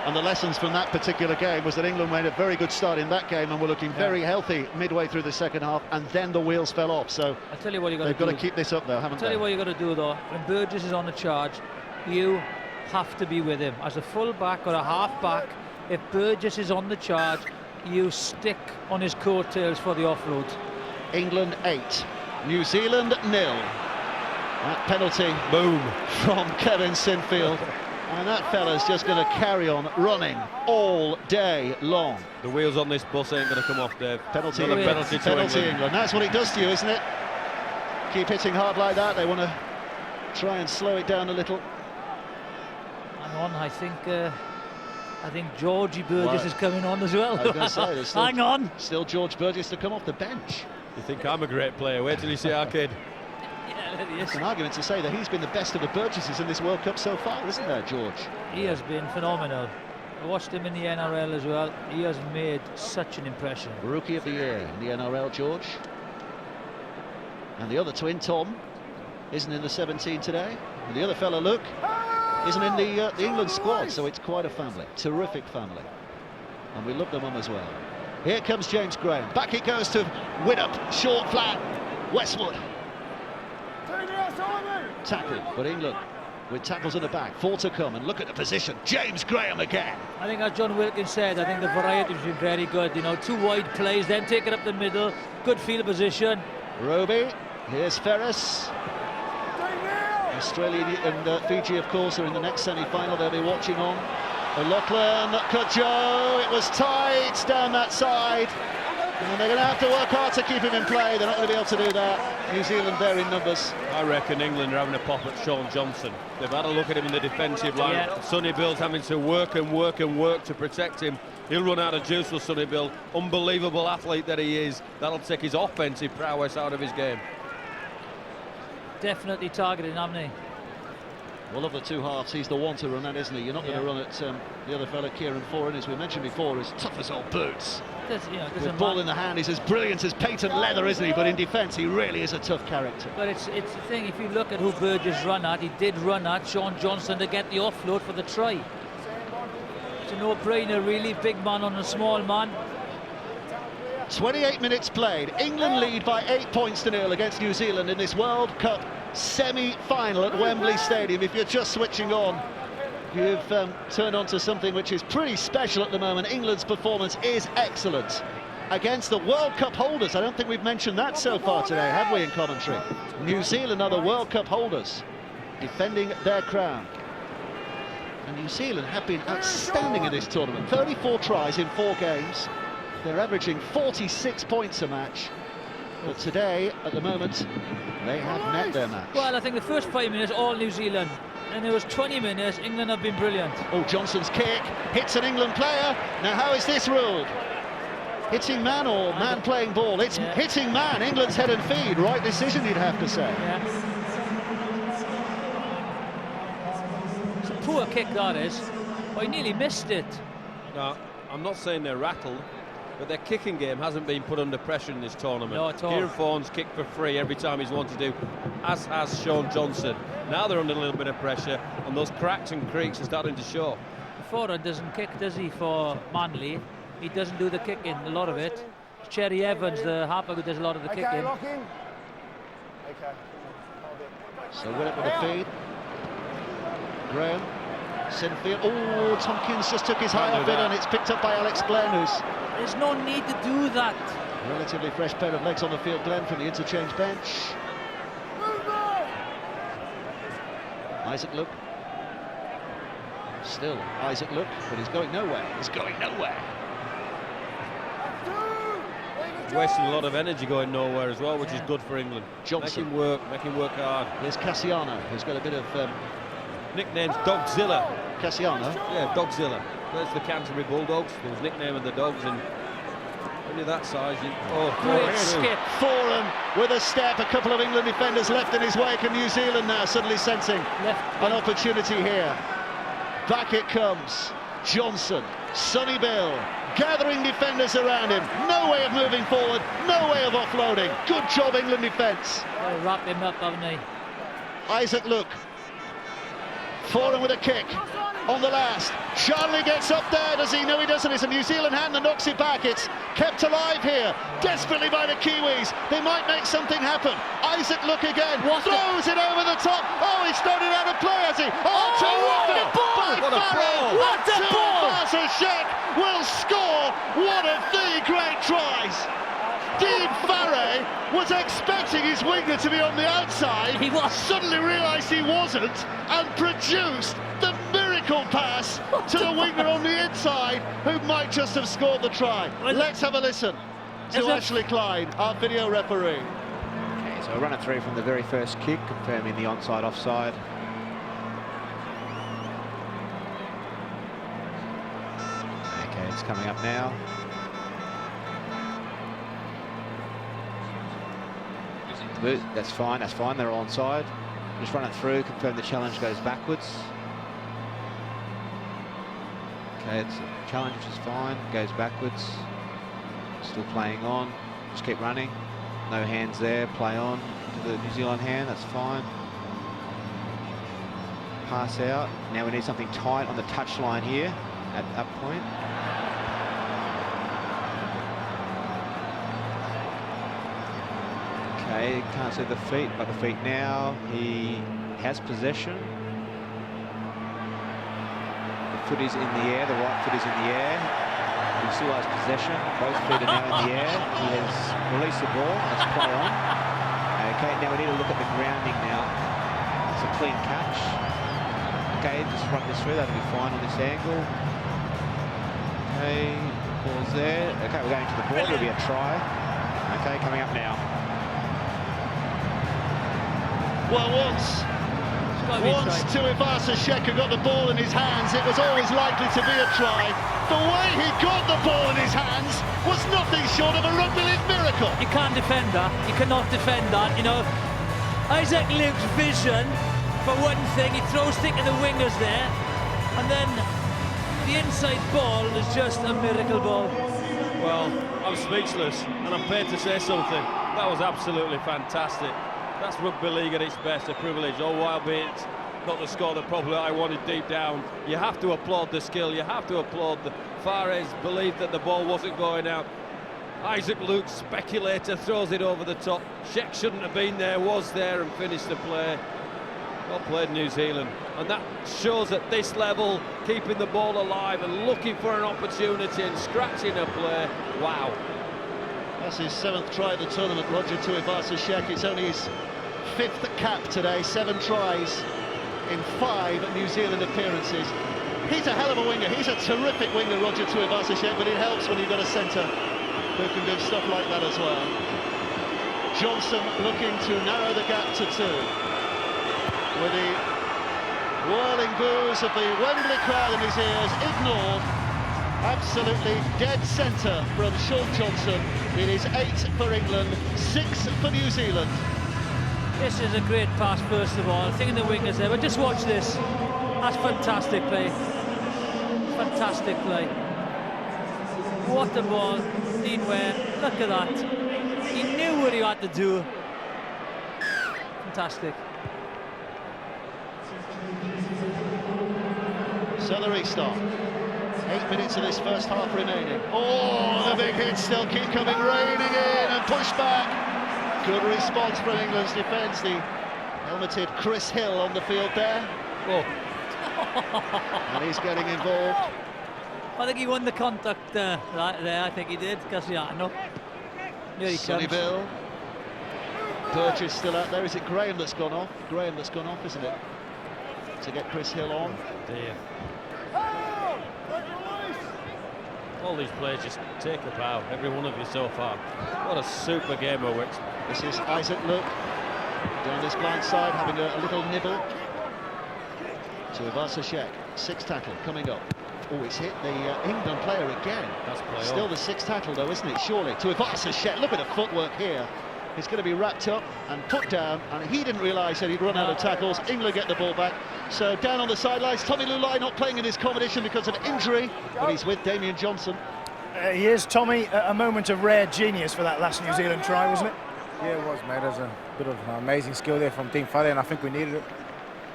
And the lessons from that particular game was that England made a very good start in that game and were looking very healthy midway through the second half, and then the wheels fell off. So I'll tell you what they've got to keep this up, though, haven't they? I'll tell you what you've got to do, though. When Burgess is on the charge, you have to be with him. As a full-back or a half-back, if Burgess is on the charge, you stick on his coattails for the offload. England 8, New Zealand 0. That penalty, boom, from Kevin Sinfield. And that fella's just going to carry on running all day long. The wheels on this bus ain't going to come off, Dave. Penalty, penalty to England. That's what it does to you, isn't it? Keep hitting hard like that. They want to try and slow it down a little. Hang on, I think Georgie Burgess is coming on as well. I was going to say, there's still, hang on. Still George Burgess to come off the bench. You think I'm a great player? Wait till you see our kid. It's an argument to say that he's been the best of the Burgesses in this World Cup so far, isn't there, George? He has been phenomenal. I watched him in the NRL as well. He has made such an impression. Rookie of the year in the NRL, George. And the other twin, Tom, isn't in the 17 today. And the other fella, Luke, isn't in the England squad, so it's quite a family. Terrific family. And we love the mum as well. Here comes James Graham. Back it goes to Widdop. Short, flat. Westwood. Tackle, but England with tackles in the back. 4 to come, and look at the position. James Graham again. I think, as John Wilkins said, I think the variety has been very good. You know, 2 wide plays, then take it up the middle. Good field position. Roby. Here's Ferris. Australia and Fiji, of course, are in the next semi-final. They'll be watching on. O'Loughlin, Cudjoe. It was tight down that side. And they're going to have to work hard to keep him in play. They're not going to be able to do that. New Zealand there in numbers. I reckon England are having a pop at Sean Johnson. They've had a look at him in the defensive line. Yeah. Sonny Bill's having to work and work and work to protect him. He'll run out of juice for Sonny Bill. Unbelievable athlete that he is. That'll take his offensive prowess out of his game. Definitely targeting, haven't he? Well, of the 2 halves, he's the one to run that, isn't he? You're not going to run at the other fella, Kieran Foran, as we mentioned before, is tough as old boots. With ball in the hand, he's as brilliant as patent leather, isn't he? But in defence, he really is a tough character. But it's the thing, if you look at who Burgess run at, he did run at Sean Johnson to get the offload for the try. It's a no-brainer, really. Big man on a small man. 28 minutes played. England lead by 8 points to 0 against New Zealand in this World Cup semi-final at Wembley Stadium. If you're just switching on, you've turned on to something which is pretty special at the moment. England's performance is excellent against the World Cup holders. I don't think we've mentioned that so far today, have we, in commentary? New Zealand are the World Cup holders, defending their crown. And New Zealand have been outstanding in this tournament. 34 tries in 4 games. They're averaging 46 points a match. But today, at the moment, they have met their match. Well, I think the first 5 minutes, all New Zealand. And there was 20 minutes, England have been brilliant. Oh, Johnson's kick hits an England player. Now, how is this ruled? Hitting man or man playing ball? It's hitting man. England's head and feed. Right decision, you'd have to say. Yeah. It's a poor kick, that is. Oh, he nearly missed it. No, I'm not saying they're rattled, but their kicking game hasn't been put under pressure in this tournament. No, at all. Kieran Foran's kicked for free every time he's wanted to, as has Sean Johnson. Now they're under a little bit of pressure, and those cracks and creaks are starting to show. Foran doesn't kick, does he, for Manly? He doesn't do the kicking, a lot of it. Cherry Evans, the halfback, who does a lot of the kicking. Okay. So Willett with the feed. Graham. Sinfield. Oh, Tompkins just took his high off it, and it's picked up by Alex Glenn, who's... There's no need to do that. Relatively fresh pair of legs on the field, Glenn, from the interchange bench. Isaac Luke. Still Isaac Luke, but he's going nowhere. He's going nowhere. Wasting a lot of energy going nowhere as well, which is good for England. Johnson. Make him work hard. Here's Cassiano, who's got a bit of... Nickname's Dogzilla. Cassiano? Yeah, Dogzilla. There's the Canterbury Bulldogs. There was nickname of the dogs, and when you're that size, you... Oh, great skip. Foran with a step. A couple of England defenders left in his wake, and New Zealand now suddenly sensing an opportunity here. Back it comes. Johnson, Sonny Bill, gathering defenders around him. No way of moving forward, no way of offloading. Good job, England defence. They wrapped him up, haven't they? Isaac Luke. Foran with a kick on the last. Charlie gets up there. Does he? No, he doesn't. It's a New Zealand hand that knocks it back. It's kept alive here, desperately by the Kiwis. They might make something happen. Isaac Luke again. Throws it over the top. Oh, he's thrown it out of play, has he? Oh, terrific! What a ball! What a ball! Shek will score one of the great tries. Dean Farray was expecting his winger to be on the outside. He was. Suddenly realised he wasn't and produced the miracle pass to the winger on the inside, who might just have scored the try. Let's have a listen to Ashley Klein, our video referee. Okay, so a run it through from the very first kick, confirming the onside offside. Okay, it's coming up now. That's fine, they're onside. Just run it through, confirm the challenge goes backwards. Okay, it's a challenge, which is fine, goes backwards. Still playing on, just keep running. No hands there, play on to the New Zealand hand, that's fine. Pass out. Now we need something tight on the touchline here at that point. Okay, can't see the feet, but the feet now. He has possession. The foot is in the air, the right foot is in the air. He still has possession. Both feet are now in the air. He has released the ball. Let's play on. Okay, now we need to look at the grounding now. It's a clean catch. Okay, just run this through. That'll be fine on this angle. Okay, ball's there. Okay, we're going to the ball. It'll be a try. Okay, coming up now. Well, once Tuivasa Shecker got the ball in his hands, it was always likely to be a try. The way he got the ball in his hands was nothing short of a rugby league miracle. You can't defend that. You cannot defend that. You know, Isaac Luke's vision, for one thing, he throws thick to the wingers there, and then the inside ball is just a miracle ball. Well, I'm speechless, and I'm paid to say something. That was absolutely fantastic. That's rugby league at its best, a privilege. Oh, while be it not the score that probably I wanted deep down, you have to applaud the skill, you have to applaud the Fares believed that the ball wasn't going out. Isaac Luke, speculator, throws it over the top. Sheck shouldn't have been there, was there, and finished the play. Well played, New Zealand. And that shows at this level, keeping the ball alive and looking for an opportunity and scratching a play. Wow. That's his 7th try at the tournament, Roger Tuivasa Sheck. It's only his 5th cap today, 7 tries in 5 New Zealand appearances. He's a hell of a winger, he's a terrific winger, Roger Tuivasa Sheck, but it helps when you've got a centre who can do stuff like that as well. Johnson looking to narrow the gap to 2. With the whirling boos of the Wembley crowd in his ears, ignored. Absolutely dead centre from Sean Johnson. It is 8 for England, 6 for New Zealand. This is a great pass, first of all. I think the wingers there, but just watch this. That's fantastic play. Fantastic play. What a ball. Dean Ware, look at that. He knew what he had to do. Fantastic. So the restart. 8 minutes of this first half remaining. Oh, the big hits still keep coming, raining in and push back. Good response from England's defence. The helmeted Chris Hill on the field there. Oh. And he's getting involved. I think he won the contact right there. I think he did, Cassiano. Here he Sonny comes. Bill. Burgess still out there. Is it Graham that's gone off? Graham that's gone off, isn't it? To get Chris Hill on. Dear. All these players just take a bow, every one of you so far. What a super game of Wicks. This is Isaac Luke down this blind side, having a little nibble. Tuivasa Sheck, 6th tackle coming up. Oh, it's hit the England player again. That's play Still on. the 6th tackle though, isn't it? Surely. Tuivasa Sheck, look at the footwork here. He's going to be wrapped up and put down, and he didn't realise that he'd run out of tackles. England get the ball back. So down on the sidelines, Tommy Lulai not playing in this competition because of injury, but he's with Damien Johnson. He is, Tommy, a moment of rare genius for that last New Zealand try, wasn't it? Yeah, it was, mate. There's a bit of amazing skill there from Team Whare, and I think we needed it.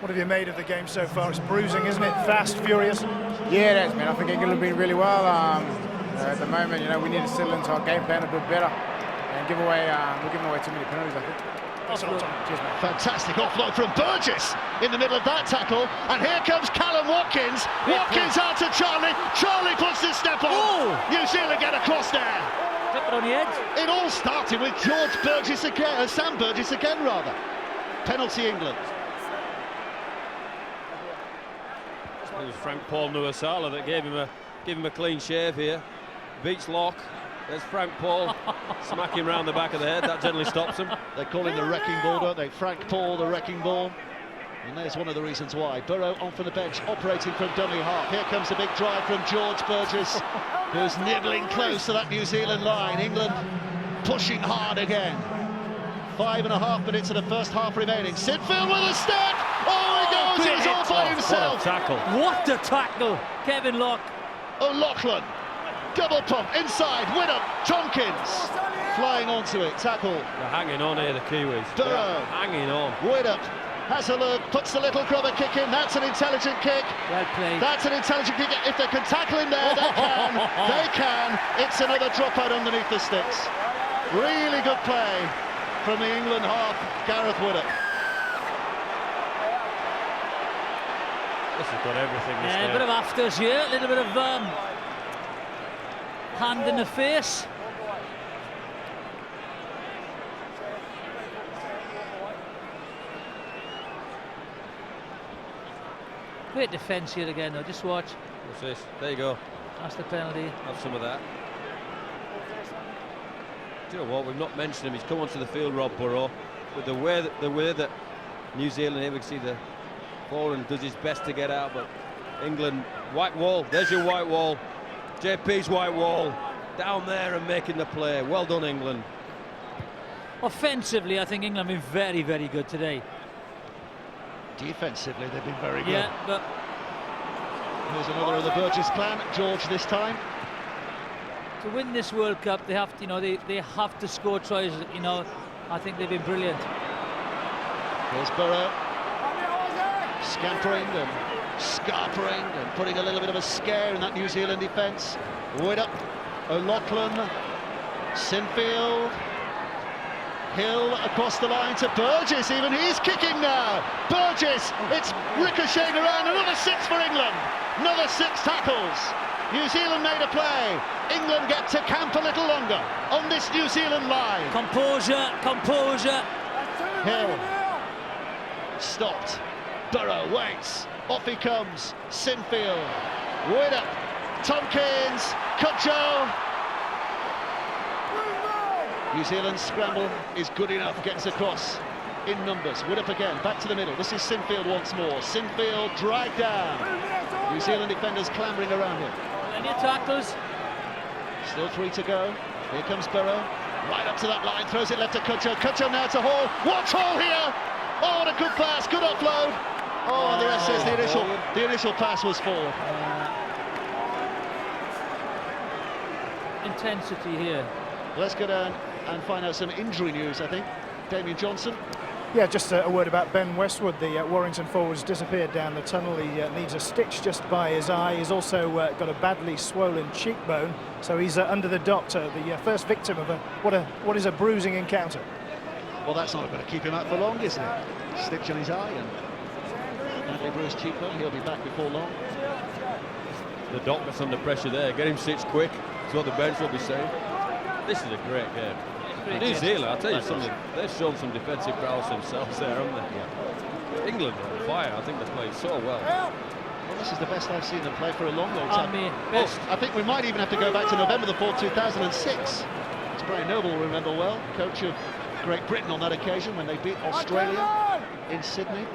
What have you made of the game so far? It's bruising, isn't it? Fast, furious. Yeah, it is, man. I think England have been really well. At the moment, you know, we need to settle into our game plan a bit better and give away. We're giving away too many penalties, I think. Cheers, mate. Fantastic offload from Burgess in the middle of that tackle, and here comes Callum Watkins. Watkins out to Charlie. Charlie puts his step on. New Zealand get across there. Flip it on the edge. It all started with George Burgess again, Sam Burgess again, rather. Penalty England. It was Frank Paul Nuasala that gave him a clean shave here. Beats Locke. There's Frank Paul. Smack him round the back of the head. That generally stops him. They call him the wrecking ball, don't they? Frank Paul, the wrecking ball. And there's one of the reasons why. Burrow on from the bench, operating from dummy half. Here comes a big drive from George Burgess, who's nibbling close to that New Zealand line. England pushing hard again. 5.5 minutes of the first half remaining. Sinfield with a step! Oh, he goes! He's all by himself! What a tackle. What a tackle, Kevin Locke. O'Loughlin, double pump, inside, Whittup, Tompkins, flying onto it, tackle. They're hanging on here, the Kiwis. Burrow, hanging on. Whittup has a look, puts the little grubber kick in. That's an intelligent kick. Well played. That's an intelligent kick. If they can tackle him there, they can. They can. It's another drop out underneath the sticks. Really good play from the England half, Gareth Whittup. This has got everything. Yeah, a bit of afters here, a little bit of hand in the face. Great defence here again, though. Just watch. What's this? There you go. That's the penalty. Have some of that. Do you know what? We've not mentioned him. He's come onto the field, Rob Burrow, with the way that New Zealand here, we can see the forward and does his best to get out, but England, white wall. There's your white wall. JP's white wall down there and making the play. Well done, England. Offensively, I think England have been very, very good today. Defensively, they've been very good. Yeah, but here's another of the Burgess clan. George this time. To win this World Cup, they have to, you know, they have to score tries. You know, I think they've been brilliant. Here's Burrow, scampering and scarpering and putting a little bit of a scare in that New Zealand defence. Whittup, O'Loughlin, Sinfield, Hill across the line to Burgess. Even he's kicking now. Burgess, it's ricocheting around. Another 6 for England. Another 6 tackles. New Zealand made a play. England get to camp a little longer on this New Zealand line. Composure, composure. Hill stopped. Burrow waits. Off he comes. Sinfield. Whittup. Tompkins. Cudjoe. New Zealand's scramble is good enough. Gets across in numbers. Whittup again. Back to the middle. This is Sinfield once more. Sinfield dragged down. New Zealand defenders clambering around him. Plenty of tackles. Still 3 to go. Here comes Burrow. Right up to that line. Throws it left to Cudjoe. Cudjoe now to Hall. Watch Hall here. Oh, what a good pass. Good offload. Oh, and the rest says the initial pass was forward. Intensity here. Let's go down and find out some injury news, I think. Damien Johnson. Yeah, just a word about Ben Westwood. The Warrington forward's disappeared down the tunnel. He needs a stitch just by his eye. He's also got a badly swollen cheekbone, so he's under the doctor. The first victim of what is a bruising encounter. Well, that's not going to keep him out for long, is it? Stitch in his eye and badly bruised cheekbone. He'll be back before long. The doctor's under pressure there. Get him stitched quick. That's what the bench will be saying. This is a great game. New Zealand, I'll tell you something, they've shown some defensive prowess themselves there, haven't they? Yeah. England are on fire. I think they're playing so well. Well, this is the best I've seen them play for a long, long time. I think we might even have to go back to November the 4th, 2006. It's Brian Noble will remember well, coach of Great Britain on that occasion when they beat Australia in Sydney.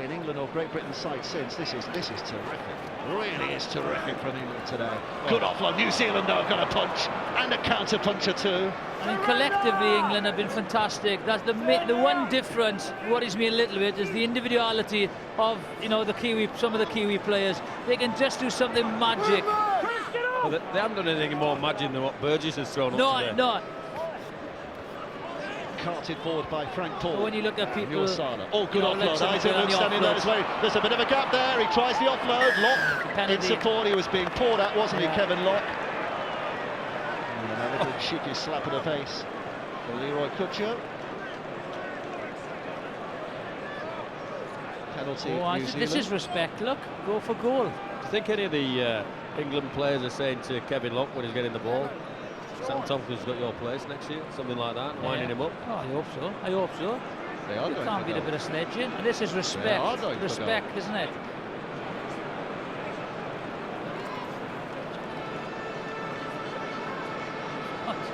In England or Great Britain side since. This is terrific. Really is terrific from England today. Good offload. New Zealand though have got a punch and a counter punch or two. I mean, collectively England have been fantastic. That's the one difference. Worries me a little bit is the individuality of some of the Kiwi players. They can just do something magic. Well, they haven't done anything more magic than what Burgess has thrown up today. No. Carted forward by Frank Paul. When you look at people, oh, good offload. Isaac Luke standing there as well. There's a bit of a gap there. He tries the offload. Locke in support. He was being poured at, wasn't he, Kevin Locke? And a little cheeky slap in the face for Leroy Cudjoe. Penalty. This is respect. Look, go for goal. Do you think any of the England players are saying to Kevin Locke when he's getting the ball, Sam Tompkins got your place next year, something like that, winding him up. Oh, I hope so. I hope so. They are You going can't for beat a goal. bit of sledging. And this is respect. Respect, isn't it?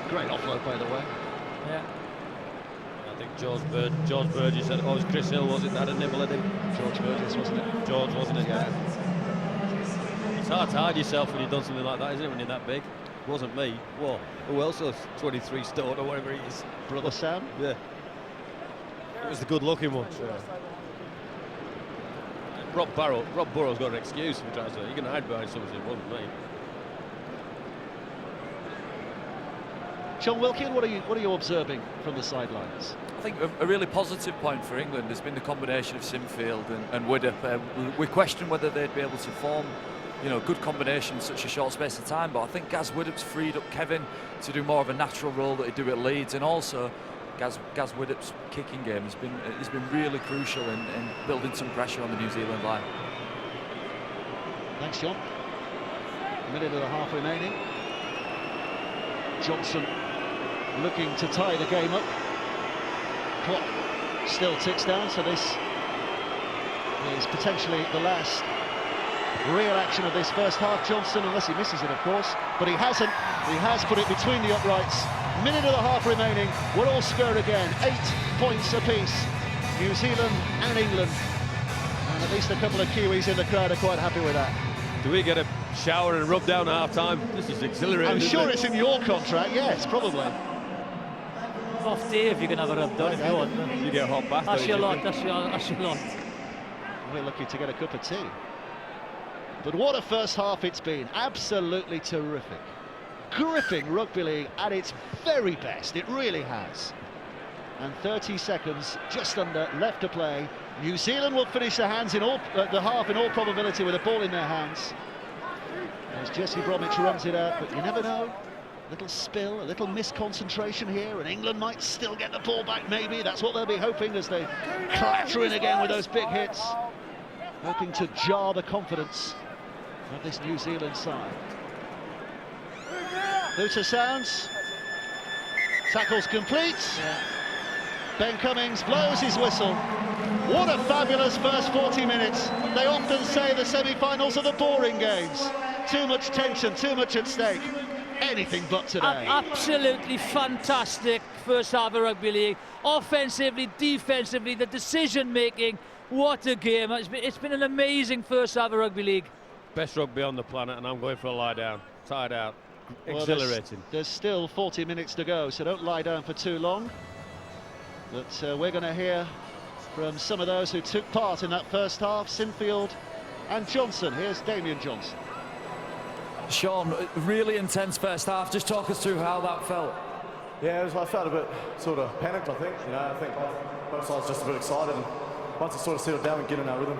Great offload, by the way. Yeah. I think George Burgess said, oh, it was Chris Hill, was it, that had a nibble at him? George Burgess, wasn't it? George, wasn't it? Yeah. It's hard to hide yourself when you've done something like that, isn't it, when you're that big? It wasn't me. Well, who else was 23 stone or whatever he is? Brother Sam? Yeah. It was the good-looking one. Rob Burrow's got an excuse if he tries to. You can hide behind something, it wasn't me. John Wilkin, what are you observing from the sidelines? I think a really positive point for England has been the combination of Sinfield and Widdop. We question whether they'd be able to form, good combination in such a short space of time. But I think Gaz Widdop's freed up Kevin to do more of a natural role that he'd do at Leeds, and also Gaz Widdop's kicking game has been really crucial in building some pressure on the New Zealand line. Thanks, John. A minute and a half remaining. Johnson looking to tie the game up. Clock still ticks down, so this is potentially the last real action of this first half. Johnson, unless he misses it, of course, but he hasn't. He has put it between the uprights. Minute and a half remaining. We're all square again. 8 points apiece. New Zealand and England. And at least a couple of Kiwis in the crowd are quite happy with that. Do we get a shower and rub down at half-time? This is exhilarating. I'm sure it's in your contract, yes, probably. Off day if you can have a rub done if you want. You get a hot bath. That's your lot, that's your lot. We're lucky to get a cup of tea. But what a first half it's been. Absolutely terrific. Gripping rugby league at its very best. It really has. And 30 seconds just under left to play. New Zealand will finish the half in all probability with a ball in their hands. As Jesse Bromwich runs it out, but you never know. A little spill, a little misconcentration here, and England might still get the ball back, maybe. That's what they'll be hoping as they clatter in again with those big hits. Hoping to jar the confidence of this New Zealand side. Luther sounds. Tackle's complete. Ben Cummings blows his whistle. What a fabulous first 40 minutes. They often say the semi-finals are the boring games. Too much tension, too much at stake. Anything but today. Absolutely fantastic first half of rugby league. Offensively, defensively, the decision-making. What a game. It's been an amazing first half of rugby league. Best rugby on the planet, and I'm going for a lie down. Tired out. Exhilarating. Well, there's still 40 minutes to go, so don't lie down for too long. But we're going to hear from some of those who took part in that first half, Sinfield and Johnson. Here's Damien Johnson. Sean, really intense first half. Just talk us through how that felt. Yeah, I felt a bit sort of panicked, I think. I think both sides just a bit excited, and once it sort of settled down and get in our rhythm.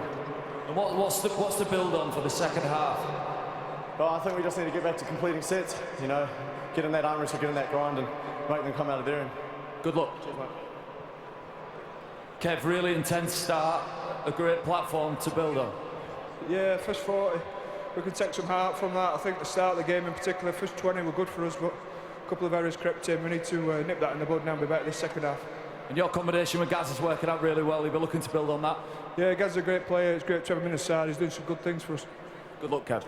And what's the build on for the second half? Well, I think we just need to get back to completing sets, get in that arm wrestle, get in that grind, and make them come out of there. Good luck. Cheers, mate. Kev, really intense start, a great platform to build on. Yeah, first 40, we can take some heart from that. I think the start of the game in particular, first 20 were good for us, but a couple of errors crept in. We need to nip that in the bud now and be better this second half. And your combination with Gaz is working out really well. You'll be looking to build on that. Yeah, Gaz is a great player. It's great to have him in his side. He's doing some good things for us. Good luck, Kev.